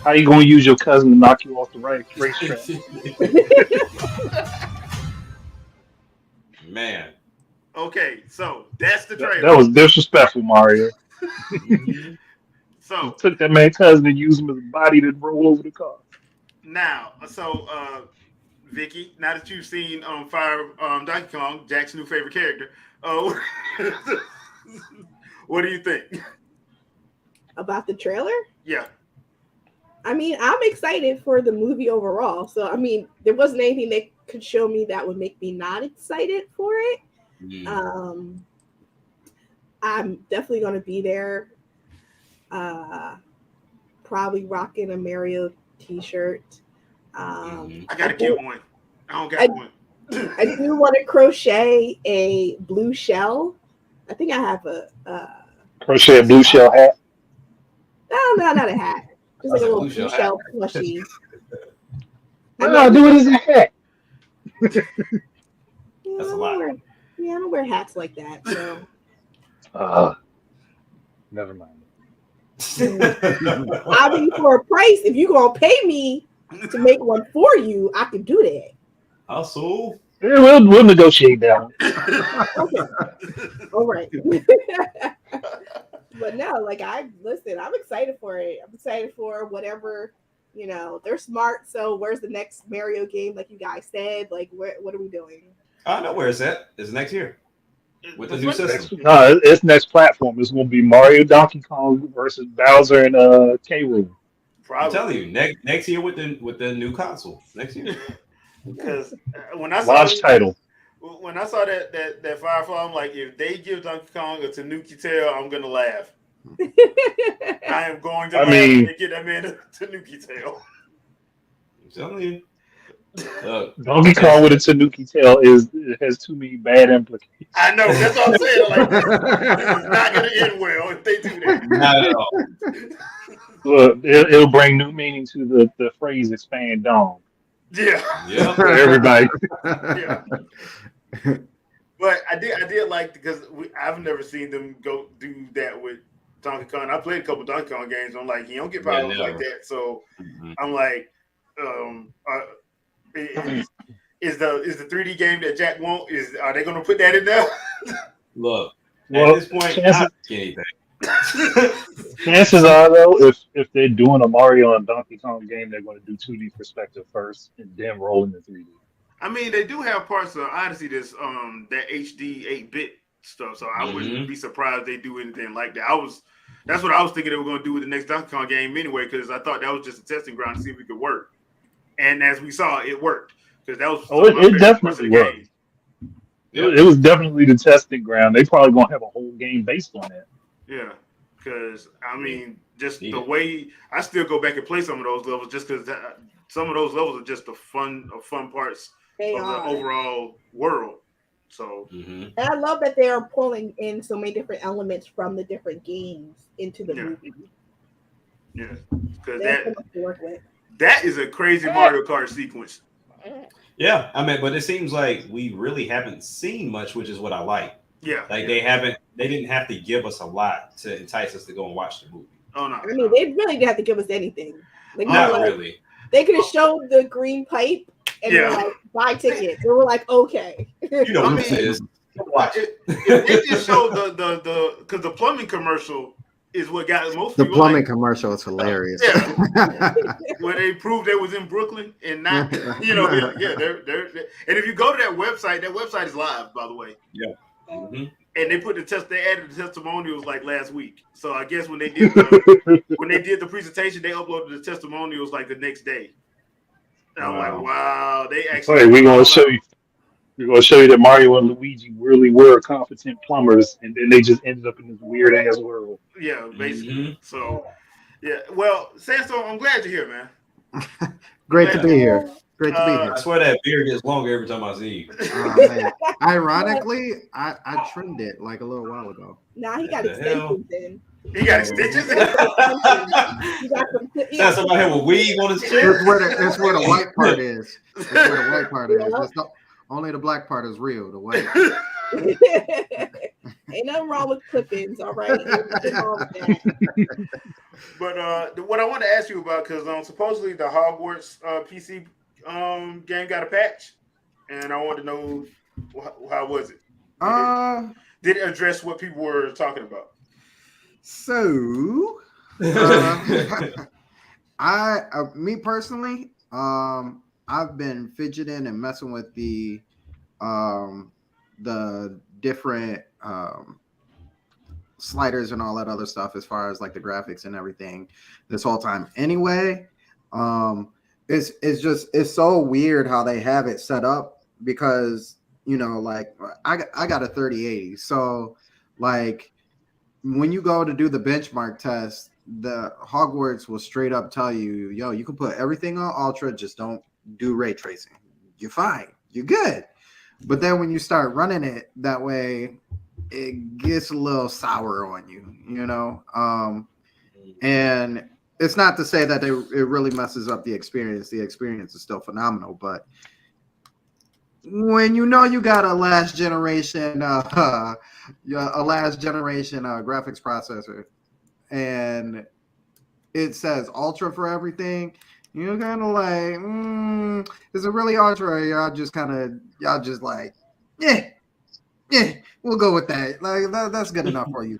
How you gonna use your cousin to knock you off the racetrack? Man. Okay, so that's the trailer. That was disrespectful, Mario. So Took that man's cousin and used him as a body to roll over the car. now, Vikki, now that you've seen Fire Donkey Kong, Jack's new favorite character, what do you think? about the trailer. Yeah. I mean, I'm excited for the movie overall. So, I mean, there wasn't anything they could show me that would make me not excited for it. I'm definitely going to be there. Probably rocking a Mario t-shirt. I gotta get one. I don't got one. I do want to crochet a blue shell. I think I have a Crochet a blue shell hat. no, not a hat. Just like a little Blue blue shell shell plushie. No, do it as a hat. Yeah, That's a I lot. don't wear hats like that. So Never mind. I mean, for a price, if you're gonna pay me to make one for you, I can do that. Also, Yeah, we'll negotiate that one. Okay. All right. But no, like I'm excited for it. I'm excited for whatever, they're smart. So where's the next Mario game? Like you guys said, like what are we doing? I know where it's at. It's next year with the new system. No, it's next platform. It's gonna be Mario Donkey Kong versus Bowser and K. Rool. I'm telling you, next year with the new console. Next year. Because when I saw Launch title. when I saw that Firefly, I'm like, if they give Donkey Kong a Tanuki tail, I'm gonna laugh. I am going to laugh and get that man a Tanuki tail. I'm telling you. Donkey Kong with a Tanuki tail has too many bad implications. I know, that's what I'm saying. Like, it's not gonna end well if they do that. Not at all. Look, it'll bring new meaning to the phrase "expand dong." Yeah. Yeah. For everybody. Yeah. But I did like because I've never seen them go do that with Donkey Kong. I played a couple Donkey Kong games. I'm like, you don't get problems like that. So I'm like, is the 3D game that Jack wants? Are they going to put that in there? Look, at this point, not anything. Chances are, though, if they're doing a Mario and Donkey Kong game, they're going to do 2D perspective first and then roll into 3D. I mean, they do have parts of Odyssey that's that HD 8-bit stuff. So I wouldn't be surprised they do anything like that. That's what I was thinking they were going to do with the next Donkey Kong game anyway, because I thought that was just a testing ground to see if it could work. And as we saw, it worked, because that was it definitely worked. It was definitely the testing ground. They probably gonna have a whole game based on that. Yeah, because I mean, just the way I still go back and play some of those levels, just because some of those levels are just the fun parts of the overall world. So, and I love that they are pulling in so many different elements from the different games into the movie. Yeah, because that is a crazy Mario Kart sequence. Yeah, I mean, but it seems like we really haven't seen much, which is what I like. Yeah, like they didn't have to give us a lot to entice us to go and watch the movie. Oh no, I mean they really didn't have to give us anything. Like, not really. They could have showed the green pipe and were like, buy tickets. And we're like, okay. You know what it is. Watch it. It just showed the because the plumbing commercial is what got most the people. Plumbing commercial is hilarious. Yeah, where they proved they was in Brooklyn and not, they're and if you go to that website is live, by the way. Yeah. And they added the testimonials like last week. So I guess when they did the presentation, they uploaded the testimonials like the next day. And I'm like, wow, they actually. We're gonna show you that Mario and Luigi really were competent plumbers, and then they just ended up in this weird ass world. Yeah, basically. So, yeah. Well, Sandstorm, I'm glad you're here, man. Great to be here. Great to be here. I swear that beard gets longer every time I see you. Man. Ironically, I trimmed it like a little while ago. Nah, he got extensions in. He got extensions in? That's somebody here with weave on his chin. That's where the white part is. That's where the white part is. Only the black part is real. The white. Ain't nothing wrong with clip-ins, all right? But what I want to ask you about, because supposedly the Hogwarts PC game got a patch, and I want to know how was it? Did it address what people were talking about? So, me personally, I've been fidgeting and messing with the different sliders and all that other stuff as far as like the graphics and everything this whole time. Anyway, it's so weird how they have it set up, because like I got a 3080, so like when you go to do the benchmark test, the Hogwarts will straight up tell you, yo, you can put everything on ultra, just don't do ray tracing. You're fine. You're good. But then when you start running it that way, it gets a little sour on you, and it's not to say that it really messes up the experience. The experience is still phenomenal, but when you got a last generation graphics processor, and it says ultra for everything, you're kind of like, is it really ultra? Y'all just like, yeah, we'll go with that. Like that's good enough for you.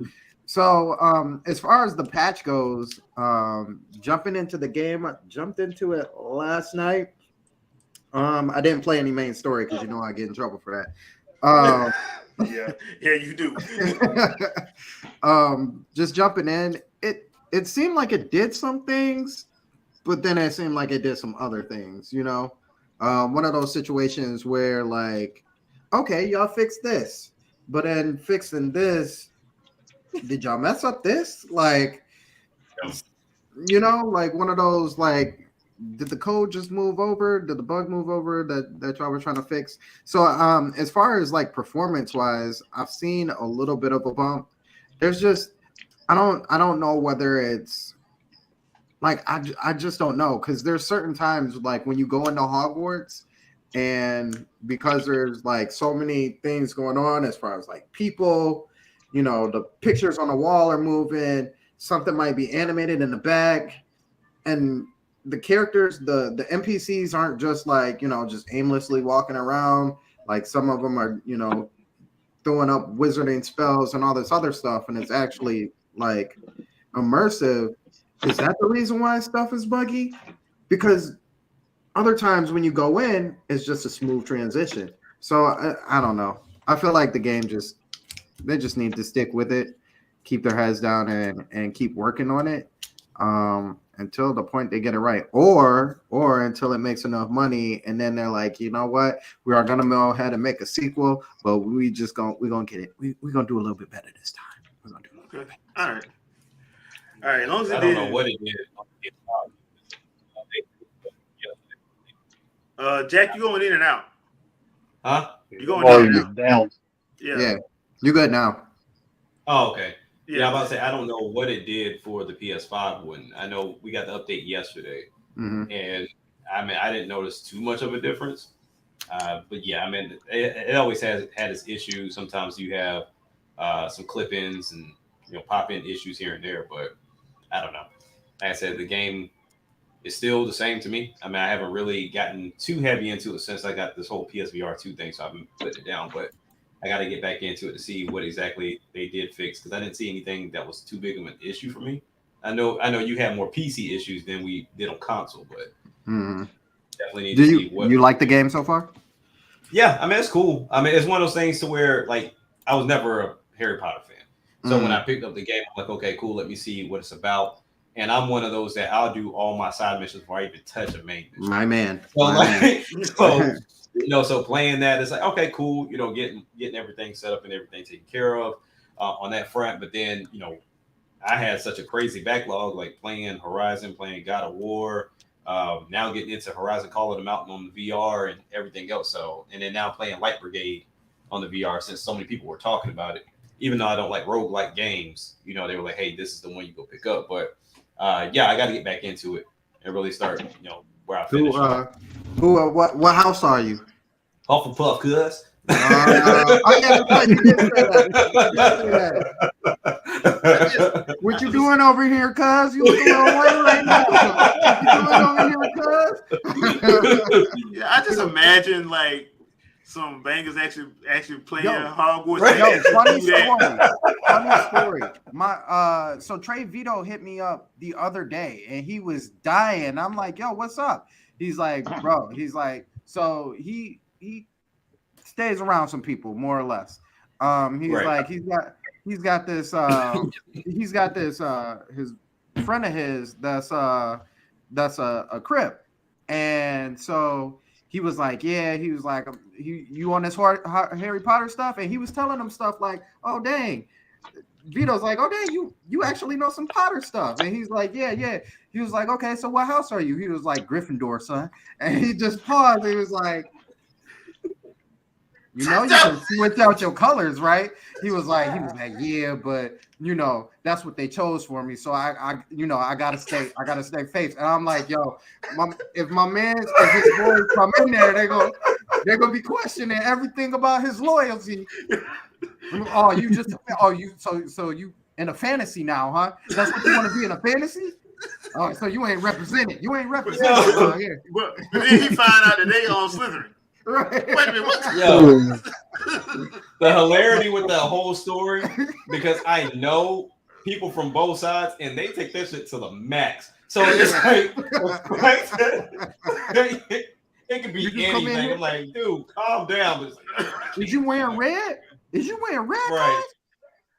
So as far as the patch goes, jumping into the game, I jumped into it last night. I didn't play any main story because I get in trouble for that. Yeah, you do. Just jumping in, it seemed like it did some things, but then it seemed like it did some other things. One of those situations where like, okay, y'all fixed this, but then fixing this, did y'all mess up this? Like, like one of those like, did the code just move over? Did the bug move over that y'all were trying to fix? So as far as like performance wise, I've seen a little bit of a bump. There's just I don't know whether it's like I just don't know, because there's certain times like when you go into Hogwarts, and because there's like so many things going on as far as like people, the pictures on the wall are moving, something might be animated in the back, and the characters, the NPCs aren't just like, just aimlessly walking around. Like some of them are, throwing up wizarding spells and all this other stuff, and it's actually like immersive. Is that the reason why stuff is buggy? Because other times when you go in, it's just a smooth transition. So I don't know. I feel like the game just They just need to stick with it, keep their heads down, and keep working on it until the point they get it right, or until it makes enough money, and then they're like, you know what, we are gonna go ahead and make a sequel, but we're gonna get it. We're gonna do a little bit better this time. We're gonna do a little bit better. All right. All right. As long as I don't know what it did. Jack, you going in and out? Huh? You going in and out? Down. Yeah. You good now? Oh, okay. Yeah. Yeah, I'm about to say I don't know what it did for the PS5 one. I know we got the update yesterday, and I mean I didn't notice too much of a difference. But yeah, I mean it always has had its issues. Sometimes you have some clip-ins and pop-in issues here and there, but I don't know. Like I said, the game is still the same to me. I mean, I haven't really gotten too heavy into it since I got this whole PSVR 2 thing, so I've been putting it down, but I got to get back into it to see what exactly they did fix, because I didn't see anything that was too big of an issue for me. I know you have more PC issues than we did on console, but definitely need to see what you like the game so far. Yeah, I mean it's cool. I mean it's one of those things to where like I was never a Harry Potter fan, so when I picked up the game, I'm like, okay, cool, let me see what it's about. And I'm one of those that I'll do all my side missions before I even touch a main mission. My man. So playing that, it's like, okay, cool, getting everything set up and everything taken care of on that front. But then, I had such a crazy backlog, like playing Horizon, playing God of War, now getting into Horizon Call of the Mountain on the VR and everything else. So, and then now playing Light Brigade on the VR since so many people were talking about it. Even though I don't like roguelike games, they were like, hey, this is the one you go pick up. But yeah, I got to get back into it and really start, where I finish. What house are you? Hufflepuff, cuz. What you doing over here, cuz? You look a little white right now. What you doing over here, cuz? Yeah, I just imagine like some bangers actually playing Hogwarts. Right. Funny story. So Trey Vito hit me up the other day and he was dying. I'm like, yo, what's up? He's like, bro, so he stays around some people more or less. He's got this his friend of his that's a Crip. And so he was like, you on this Harry Potter stuff? And he was telling him stuff like, oh, dang. Vito's like, oh, dang, you actually know some Potter stuff. And he's like, yeah. He was like, okay, so what house are you? He was like, Gryffindor, son. And he just paused. He was like, you can switch out your colors, right? He was like, yeah, but that's what they chose for me. So I gotta stay faith. And I'm like, yo, if his boys come in there, they're gonna be questioning everything about his loyalty. So you in a fantasy now, huh? That's what you want to be in a fantasy? Oh, so you ain't represented. You ain't represented out here. But then he find out that they on Slytherin. Right. Wait a minute, what? Yo, the hilarity with that whole story, because I know people from both sides and they take that shit to the max. So it's like, it could be anything. I'm like, dude, calm down. But it's like, Is you wearing red? Right.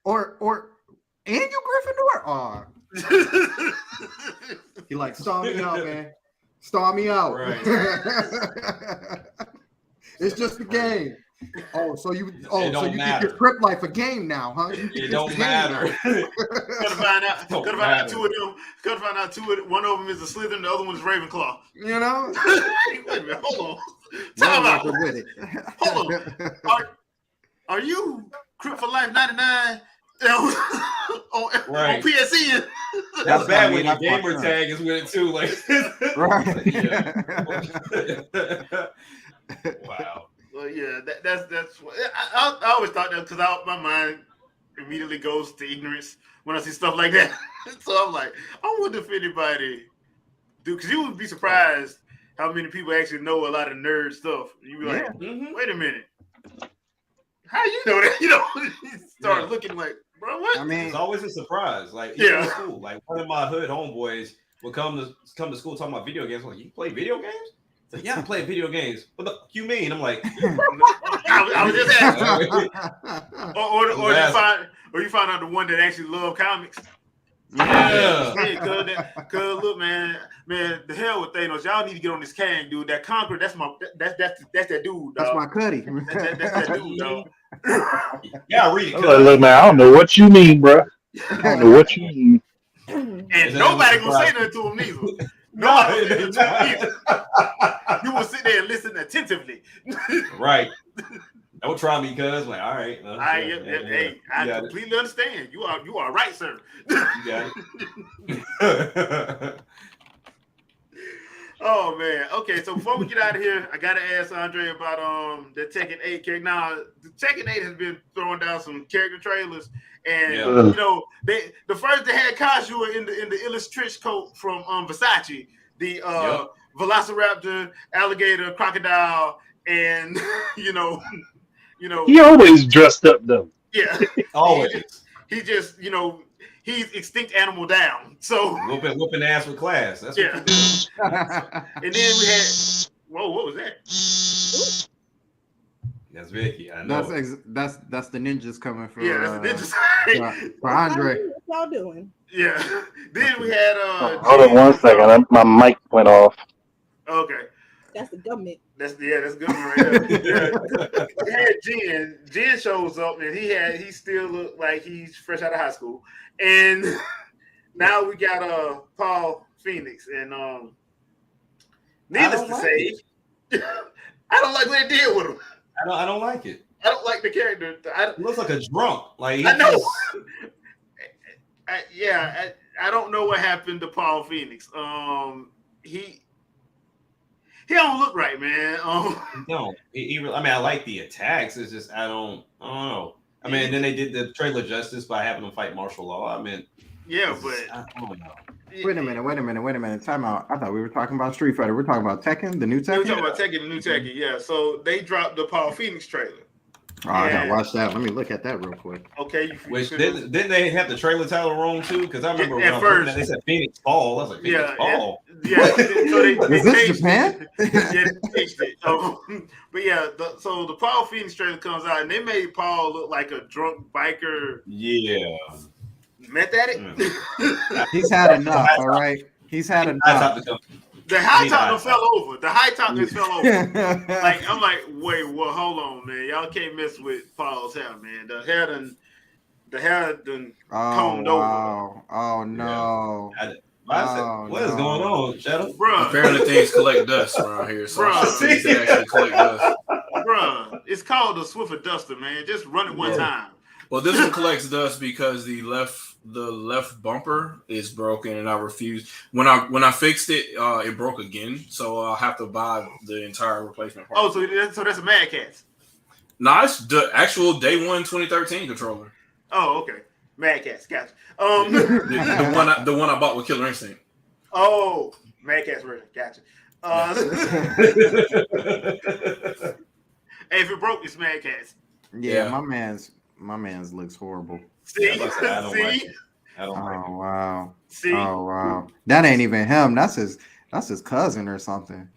Or and you Gryffindor? Oh. He like, storm me out, man. Storm me out. Right. It's just a game. So you think your Crip life a game now, huh? It don't matter. Gotta find out two of them. Gotta find out one of them is a Slytherin, the other one is Ravenclaw. Wait a minute, hold on. Time out. Hold on. Are you Crip for Life 99 on PSN? That's bad when your gamer tag is with it too. Like, right. Wow. Well, yeah, that's what I always thought that, because my mind immediately goes to ignorance when I see stuff like that. So I'm like, I wonder if anybody do, because you would be surprised how many people actually know a lot of nerd stuff. You'd be like, wait a minute, how you know that? You start looking like, bro, what? I mean, it's always a surprise. Like, even in school, like one of my hood homeboys would come to school talking about video games. I'm like, you play video games? Like, yeah, I play video games. What the fuck you mean? I'm like, I was just asking. Or you find out the one that actually love comics. yeah. Cause look, man, the hell with Thanos. Y'all need to get on this Kang, dude. That Conqueror, that's that dude. Dog. That's my cuddy. That's that dude, dog. Yeah, read it. Look, man, I don't know what you mean, bro. I don't know what you mean. And nobody gonna say nothing to him neither. Nobody gonna say nothing to him either. You will sit there and listen attentively. Right. Don't try me, cuz. Like, all right. Hey, I completely understand. You are right, sir. You got it. Oh man. Okay, so before we get out of here, I gotta ask Andre about the Tekken 8 character. Now, the Tekken 8 has been throwing down some character trailers, and you know, they had Kazuya in the illest trench coat from Versace, the Velociraptor, alligator, crocodile, and you know, he always dressed up though. Yeah, always. He just he's extinct animal down. So whooping ass with class. That's what you do. And then we had what was that? That's Vikki. I know. That's the ninjas coming for. Yeah, that's the ninjas for Andre. What y'all doing? Yeah. Then we had hold on 1 second. My mic went off. Okay. That's the government. That's good one right there. We had Jen. Jen shows up and he still looked like he's fresh out of high school. And now we got Paul Phoenix and needless to say, I don't like what they did with him. I don't like it. I don't like the character. He looks like a drunk. Like I know. I don't know what happened to Paul Phoenix. He don't look right, man. No, I like the attacks. It's just I don't know. I mean, and then they did the trailer justice by having them fight martial law. I mean, yeah, but I don't know. Wait a minute. Time out. I thought we were talking about Street Fighter. We're talking about Tekken, the new Tekken. We're talking about Tekken, the new Tekken. Yeah. So they dropped the Paul Phoenix trailer. Oh, I gotta watch that. Let me look at that real quick. Okay. Which didn't they have the trailer title wrong too? Because I remember at first they said Phoenix Paul. I was like, Phoenix Paul. Yeah. So is this Japan? They changed it. But yeah, so the Paul Phoenix trailer comes out, and they made Paul look like a drunk biker. Yeah. Meth addict. He's had enough. All right. He's had enough. The high top fell over. The high top just fell over. I'm like, wait, well, hold on, man. Y'all can't mess with Paul's hair, man. The hair done combed over. Oh no. What is going on, Shadow? Bruh. Apparently things collect dust around here. So things actually collect dust. Bruh, it's called the Swiffer Duster, man. Just run it one time. Well, this one collects dust because the left bumper is broken, and I refused. When I fixed it, it broke again. So I'll have to buy the entire replacement part. Oh, so that's a Mad Catz. No, it's the actual day 1 2013 controller. Oh, okay. Mad Catz, gotcha. The one I bought with Killer Instinct. Oh, Mad Catz version, gotcha. Hey, if it broke, it's Mad Catz. Yeah, my man's looks horrible. See? I don't like it. Wow. See? Oh wow. That ain't even him. That's his cousin or something.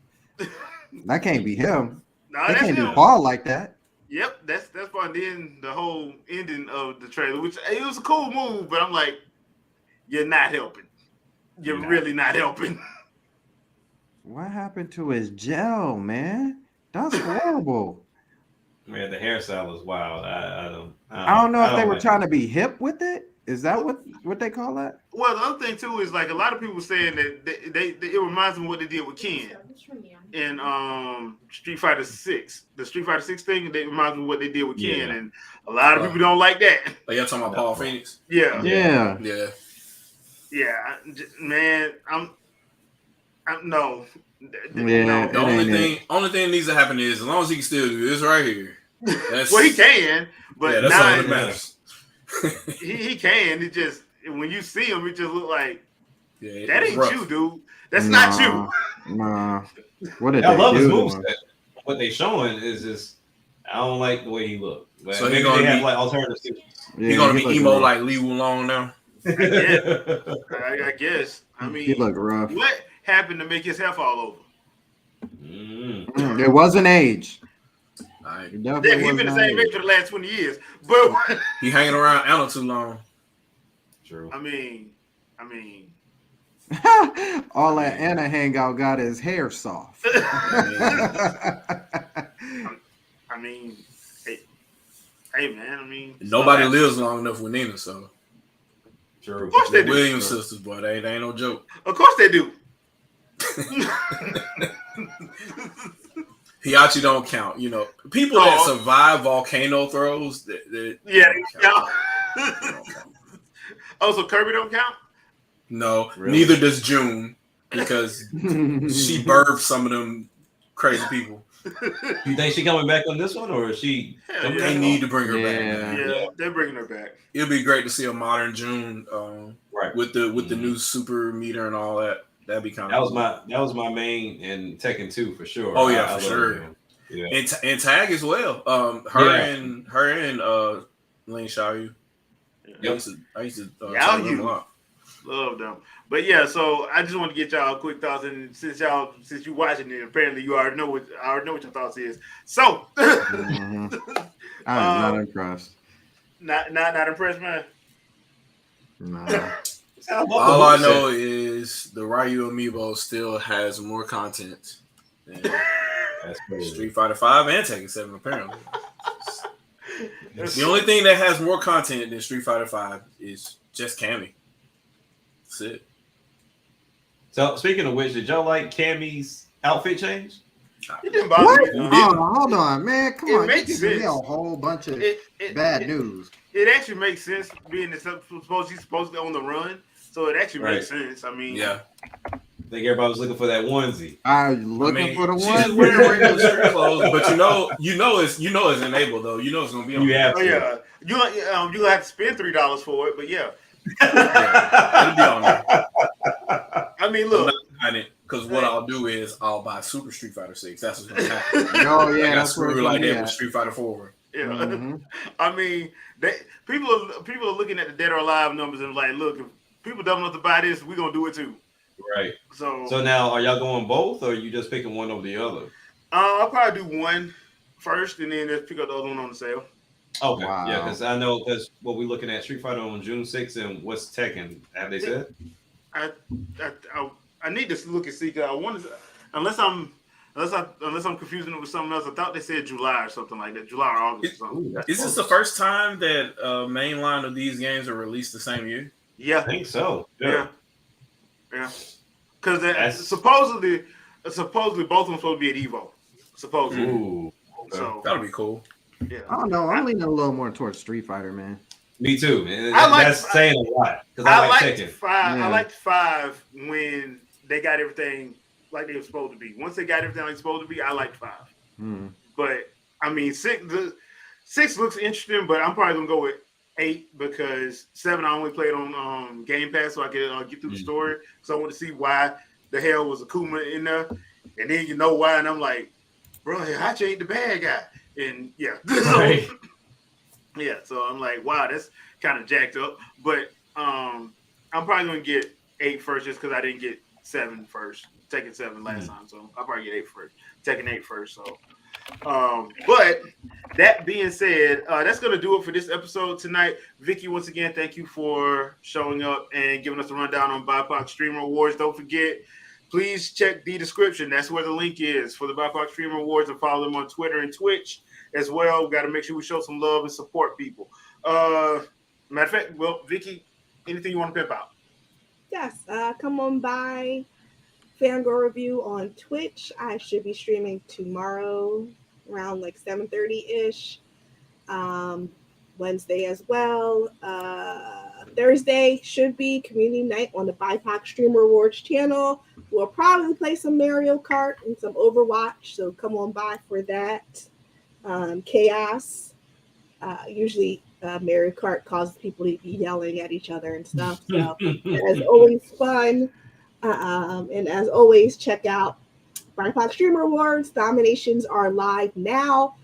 That can't be him. No, they that's can't him. do Paul like that. Yep, that's fun. Then the whole ending of the trailer, which it was a cool move, but I'm like, you're not helping. You're really not helping. What happened to his gel, man? That's horrible. Man, the hairstyle is wild. I don't know if they were trying to be hip with it. Is that what they call that? Well, the other thing too is like a lot of people saying that it reminds them of what they did with Ken in Street Fighter 6. The Street Fighter 6 thing, they reminds me of what they did with Ken, and a lot of people don't like that. Are y'all talking about Paul Phoenix? Yeah. Man, I'm no. Yeah. The only thing that needs to happen is as long as he can still do this right here. Well, he can, but that's all that matters. he can. It just when you see him, it just look like that ain't rough. you, dude. That's not you. Nah. What did I love his do? moveset. What they showing is just I don't like the way he look. But So maybe they have like alternative. He's gonna be emo like Lee Wulong now. I guess. I mean, he look rough. What happened to make his hair fall over? It wasn't age. Right. It Yeah, definitely he's been the wasn't same age. age for the last 20 years. But He hanging around Anna too long. True. I mean, All that Anna hangout got his hair soft. I mean, hey man, I mean, Nobody lives long enough with Nina, so. True. Of course they The do. Williams sisters, boy, they ain't no joke. Of course they do. Hiachi don't count. You know, people that survive volcano throws, Yeah. don't count. Oh, so Kirby don't count? No, Really? neither does June because she birthed some of them crazy people. You think she coming back on this one, or is she? Hell They need to bring her back. Yeah. Man. Yeah, they're bringing her back. It'll be great to see a modern June, Right. with the new super meter and all that. That'd be kind That of. was my main in Tekken 2 for sure. Oh yeah, I for love sure. him. Yeah. And Tag as well. Her and Lin Xiaoyu. Yep. I used to Xiaoyu. them a lot. Love them. But yeah, so I just want to get y'all quick thoughts, and since you watching it, apparently you already know what your thoughts is. So I'm not impressed. Not impressed, man. No. All I know is the Ryu amiibo still has more content than That's crazy. Street Fighter 5 and Tekken 7 apparently. The only thing that has more content than Street Fighter 5 is just Cammy. That's it. So speaking of which, did y'all like Cammy's outfit change? It didn't bother me. Hold on, man. Come on. makes You give me a sense. whole bunch of bad news. It actually makes sense being that he's supposed to be on the run, so it actually makes sense. I mean, Yeah. I think everybody was looking for that onesie. I'm looking for the she's one. wearing regular street clothes, but you know it's enabled though. You know it's gonna be on. You have oh to. yeah, you have to spend $3 for it, but yeah, It'll be on there. I mean, I'm look, not buying it because what I'll do is I'll buy Super Street Fighter 6. That's what's gonna happen. Oh yeah, I got that's where it's screwed like gonna be that with at. Street Fighter 4. yeah. Mhm. I mean, people are looking at the dead or alive numbers and like, look, if people dumb enough to buy this, we're gonna do it too. Right. So now, are y'all going both, or are you just picking one over the other? I'll probably do one first, and then just pick up the other one on the sale. Okay. Wow. Yeah, because I know what we're looking at Street Fighter on June 6th, and what's Tekken? Have they said? I need to look and see because I want to, unless I'm confusing it with something else. I thought they said July or something like that, July or August or something. Is this the first time that main line of these games are released the same year? Yeah, I think so. yeah. Because supposedly both of them supposed to be at Evo. Supposedly. Ooh. Okay. So That'll be cool. yeah. I don't know. I'm leaning a little more towards Street Fighter, man. Me too. And that's saying a lot because I like liked Tekken. 5. Yeah. I liked 5 when they got everything like they were supposed to be. Once they got everything like they were supposed to be, I liked 5. But I mean, 6 looks interesting, but I'm probably gonna go with 8 because 7 I only played on Game Pass, so I could get through the story. So I want to see why the hell was Akuma in there, and then you know why, and I'm like, bro, Hachi ain't the bad guy, and yeah, Right. yeah. So I'm like, wow, that's kind of jacked up. But I'm probably gonna get 8 first just because I didn't get 7 first. Tekken 7 last time, so I'll probably get 8 first. Tekken 8 first. So. But that being said, that's gonna do it for this episode tonight. Vikki, once again, thank you for showing up and giving us a rundown on BiPOC Streamer Awards. Don't forget, please check the description. That's where the link is for the BiPOC Streamer Awards, and follow them on Twitter and Twitch as well. We got to make sure we show some love and support people. Matter of fact, well, Vikki, anything you want to pimp out? Yes, come on by Fangirl Review on Twitch. I should be streaming tomorrow around like 7:30-ish. Wednesday as well. Thursday should be community night on the BiPOC Streamer Awards channel. We'll probably play some Mario Kart and some Overwatch, so come on by for that. Chaos. Usually Mario Kart causes people to be yelling at each other and stuff. So as always, fun. And as always, check out BiPOC Streamer Awards. Nominations are live now,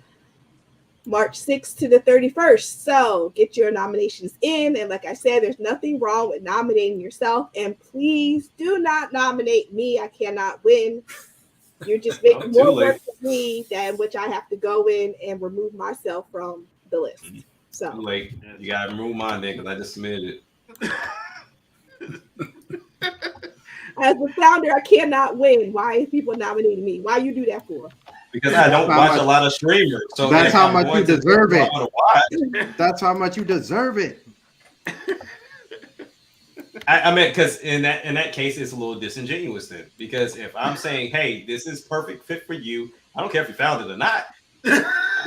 March 6th to the 31st. So get your nominations in. And like I said, there's nothing wrong with nominating yourself. And please do not nominate me. I cannot win. You're just making Too more late. work for me than which I have to go in and remove myself from the list. Too So late. You gotta remove mine then because I just submitted it. as the founder, I cannot win. Why is people nominating me? Why you do that for? Because I don't watch a lot of streamers. So That's if how I'm much going you to deserve pick it. who I wanna watch, That's how much you deserve it. I mean, because in that case, it's a little disingenuous then. Because if I'm saying, "Hey, this is perfect fit for you," I don't care if you found it or not.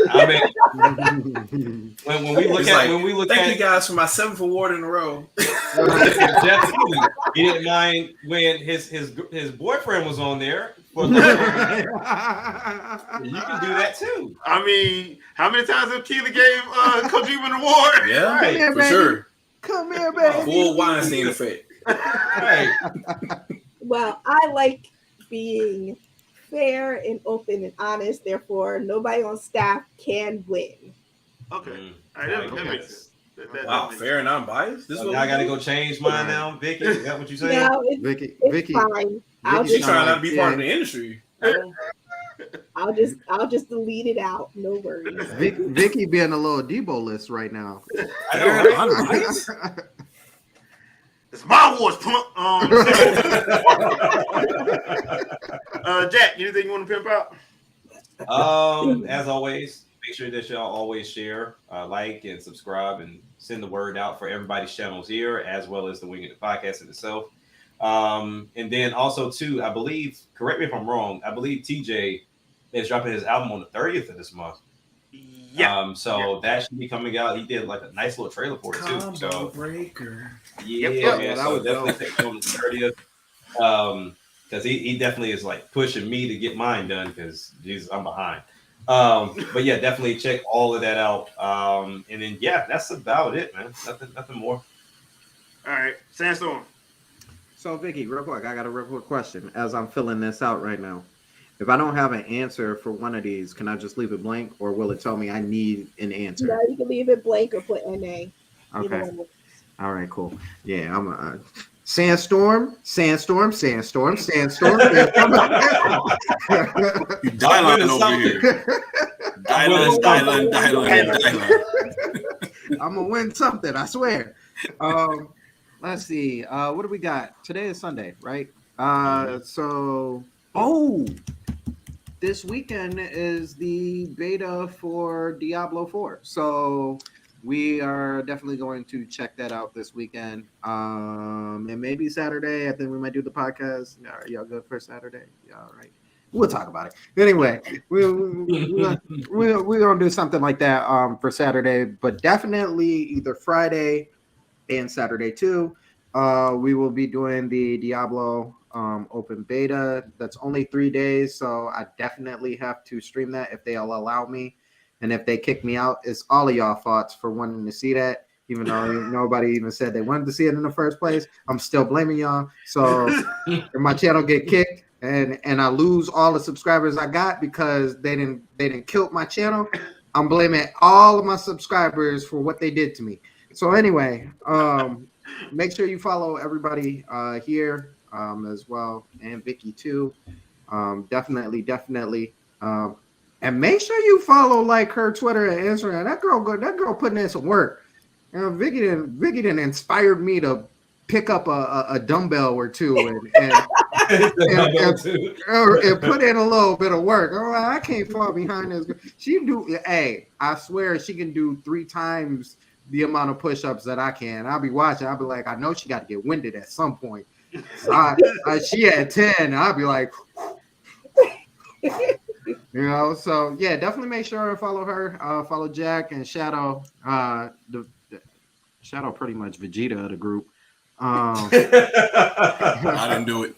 I mean, when we look It's at like, thank you guys for my 7th award in a row. Jeff Keighley, he didn't mind when his boyfriend was on there. For you can do that too. I mean, how many times have Keely gave Kojima an award? Yeah, Right. Here, for baby. sure. Come here, baby. Full Weinstein effect. Right. Well, I like being fair and open and honest. Therefore, nobody on staff can win. Okay. Mm. All right, that makes sense. That Wow, makes fair and unbiased. This is So what I we gotta do? go change mine now, Vicky. Is that what you saying? No, it's Vicky, fine. I'll Vicky She just trying not to be Yeah. part of the industry. I'll just delete it out. No worries. Vicky being a little Debo list right now. I know, right? Unbiased? It's my awards, punk. Jack, anything you want to pimp out? As always, make sure that y'all always share, like, and subscribe, and send the word out for everybody's channels here, as well as the Wingin podcast in itself. And then also too, I believe, correct me if I'm wrong, I believe TJ is dropping his album on the 30th of this month. Yeah. That should be coming out. He did like a nice little trailer for it too. So breaker. yeah, Yep. man. that So was definitely dope. take it on the 30th. Because he definitely is like pushing me to get mine done because Jesus, I'm behind. But yeah, definitely check all of that out. And then yeah, that's about it, man. Nothing more. All right, Sandstorm. So, Vicky, real quick, I got a real quick question as I'm filling this out right now. If I don't have an answer for one of these, can I just leave it blank, or will it tell me I need an answer? No, you can leave it blank or put NA. Okay. All right, cool. Yeah, I'm a sandstorm. You dialing over here. Dialing. I'm gonna win something, I swear. Let's see. What do we got? Today is Sunday, right? This weekend is the beta for Diablo 4. So we are definitely going to check that out this weekend. And maybe Saturday. I think we might do the podcast. Are y'all good for Saturday? Yeah, all right. We'll talk about it. Anyway, we're gonna do something like that for Saturday, but definitely either Friday and Saturday too. We will be doing the Diablo open beta. That's only 3 days, so I definitely have to stream that if they'll allow me. And if they kick me out, it's all of y'all faults for wanting to see that, even though nobody even said they wanted to see it in the first place. I'm still blaming y'all. So if my channel get kicked and I lose all the subscribers I got because they didn't kill my channel, I'm blaming all of my subscribers for what they did to me. So anyway, make sure you follow everybody here as well, and Vicky too. Definitely. And make sure you follow like her Twitter and Instagram. That girl putting in some work. You know, Vicky didn't inspired me to pick up a dumbbell or two and put in a little bit of work. Oh, I can't fall behind this. I swear she can do 3 times the amount of push-ups that I can. I'll be watching. I'll be like, I know she got to get winded at some point. So she had 10. I'll be like, so yeah, definitely make sure to follow her. Follow Jack and Shadow. The Shadow pretty much Vegeta of the group. I didn't do it.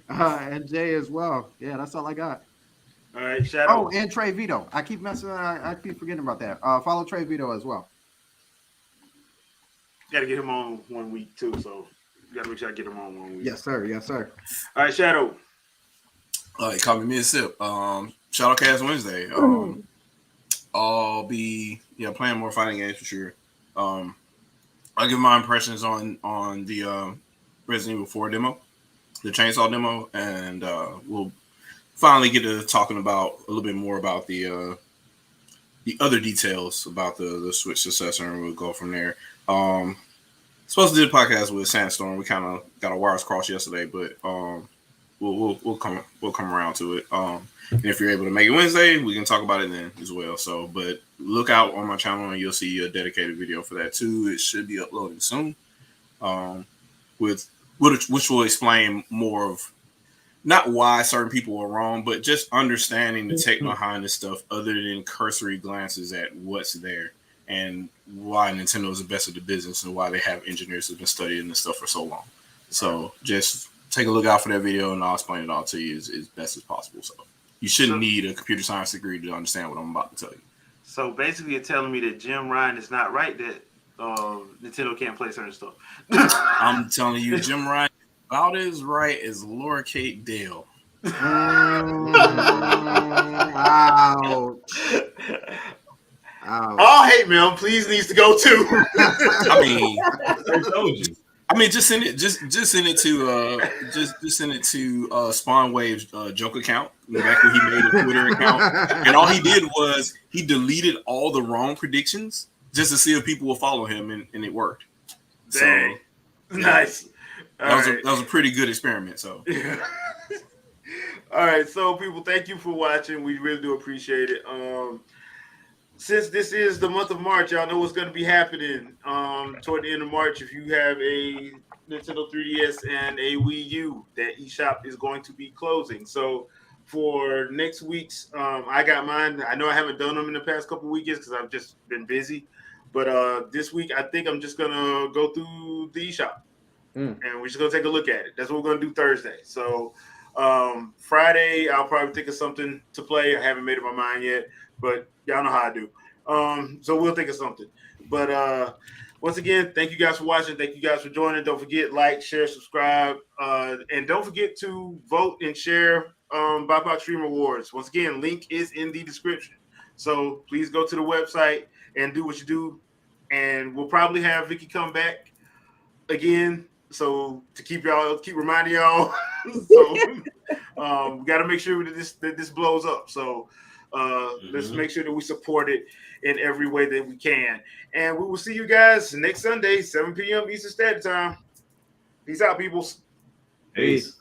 And Jay as well. Yeah, that's all I got. All right, Shadow. Oh, and Trey Vito. I keep forgetting about that. Follow Trey Vito as well. Got to get him on 1 week too, so you got to make sure I get him on 1 week. Yes, sir. All right, Shadow. You call me Sip. Shadowcast Wednesday. I'll be playing more fighting games for sure. I'll give my impressions on the Resident Evil 4 demo. chainsaw demo, and we'll finally get to talking about a little bit more about the other details about the Switch successor, and we'll go from there. Supposed to do the podcast with Sandstorm. We kind of got our wires crossed yesterday, but we'll come around to it. And if you're able to make it Wednesday, we can talk about it then as well. So, but look out on my channel, and you'll see a dedicated video for that too. It should be uploading soon, which will explain more of not why certain people are wrong, but just understanding the tech behind this stuff, other than cursory glances at what's there and why Nintendo is the best of the business and why they have engineers who've been studying this stuff for so long. So just take a look out for that video, and I'll explain it all to you as best as possible. So you shouldn't need a computer science degree to understand what I'm about to tell you. So basically, you're telling me that Jim Ryan is not right, that Nintendo can't play certain stuff. I'm telling you, Jim Ryan is about as right as Laura Kate Dale. Ouch. All hate mail, please, needs to go too. I mean, just send it. Just send it to just send it to Spawn Wave's joke account back when he made a Twitter account, and all he did was he deleted all the wrong predictions just to see if people will follow him, and it worked. Dang. So Nice. That was a pretty good experiment. So. Yeah. All right, so people, thank you for watching. We really do appreciate it. Since this is the month of March, y'all know what's going to be happening toward the end of March. If you have a Nintendo 3DS and a Wii U, that eShop is going to be closing. So for next week's, I got mine. I know I haven't done them in the past couple weekends because I've just been busy. But this week, I think I'm just going to go through the eShop. And we're just going to take a look at it. That's what we're going to do Thursday. So Friday, I'll probably think of something to play. I haven't made up my mind yet, but y'all know how I do. So we'll think of something. But once again, thank you guys for watching. Thank you guys for joining. Don't forget, like, share, subscribe. And don't forget to vote and share BiPOC Streamer Awards. Once again, link is in the description. So please go to the website and do what you do. And we'll probably have Vikki come back again. So to keep reminding y'all. So we got to make sure that this blows up. So let's make sure that we support it in every way that we can. And we will see you guys next Sunday, 7 p.m. Eastern Standard Time. Peace out, peoples. Peace.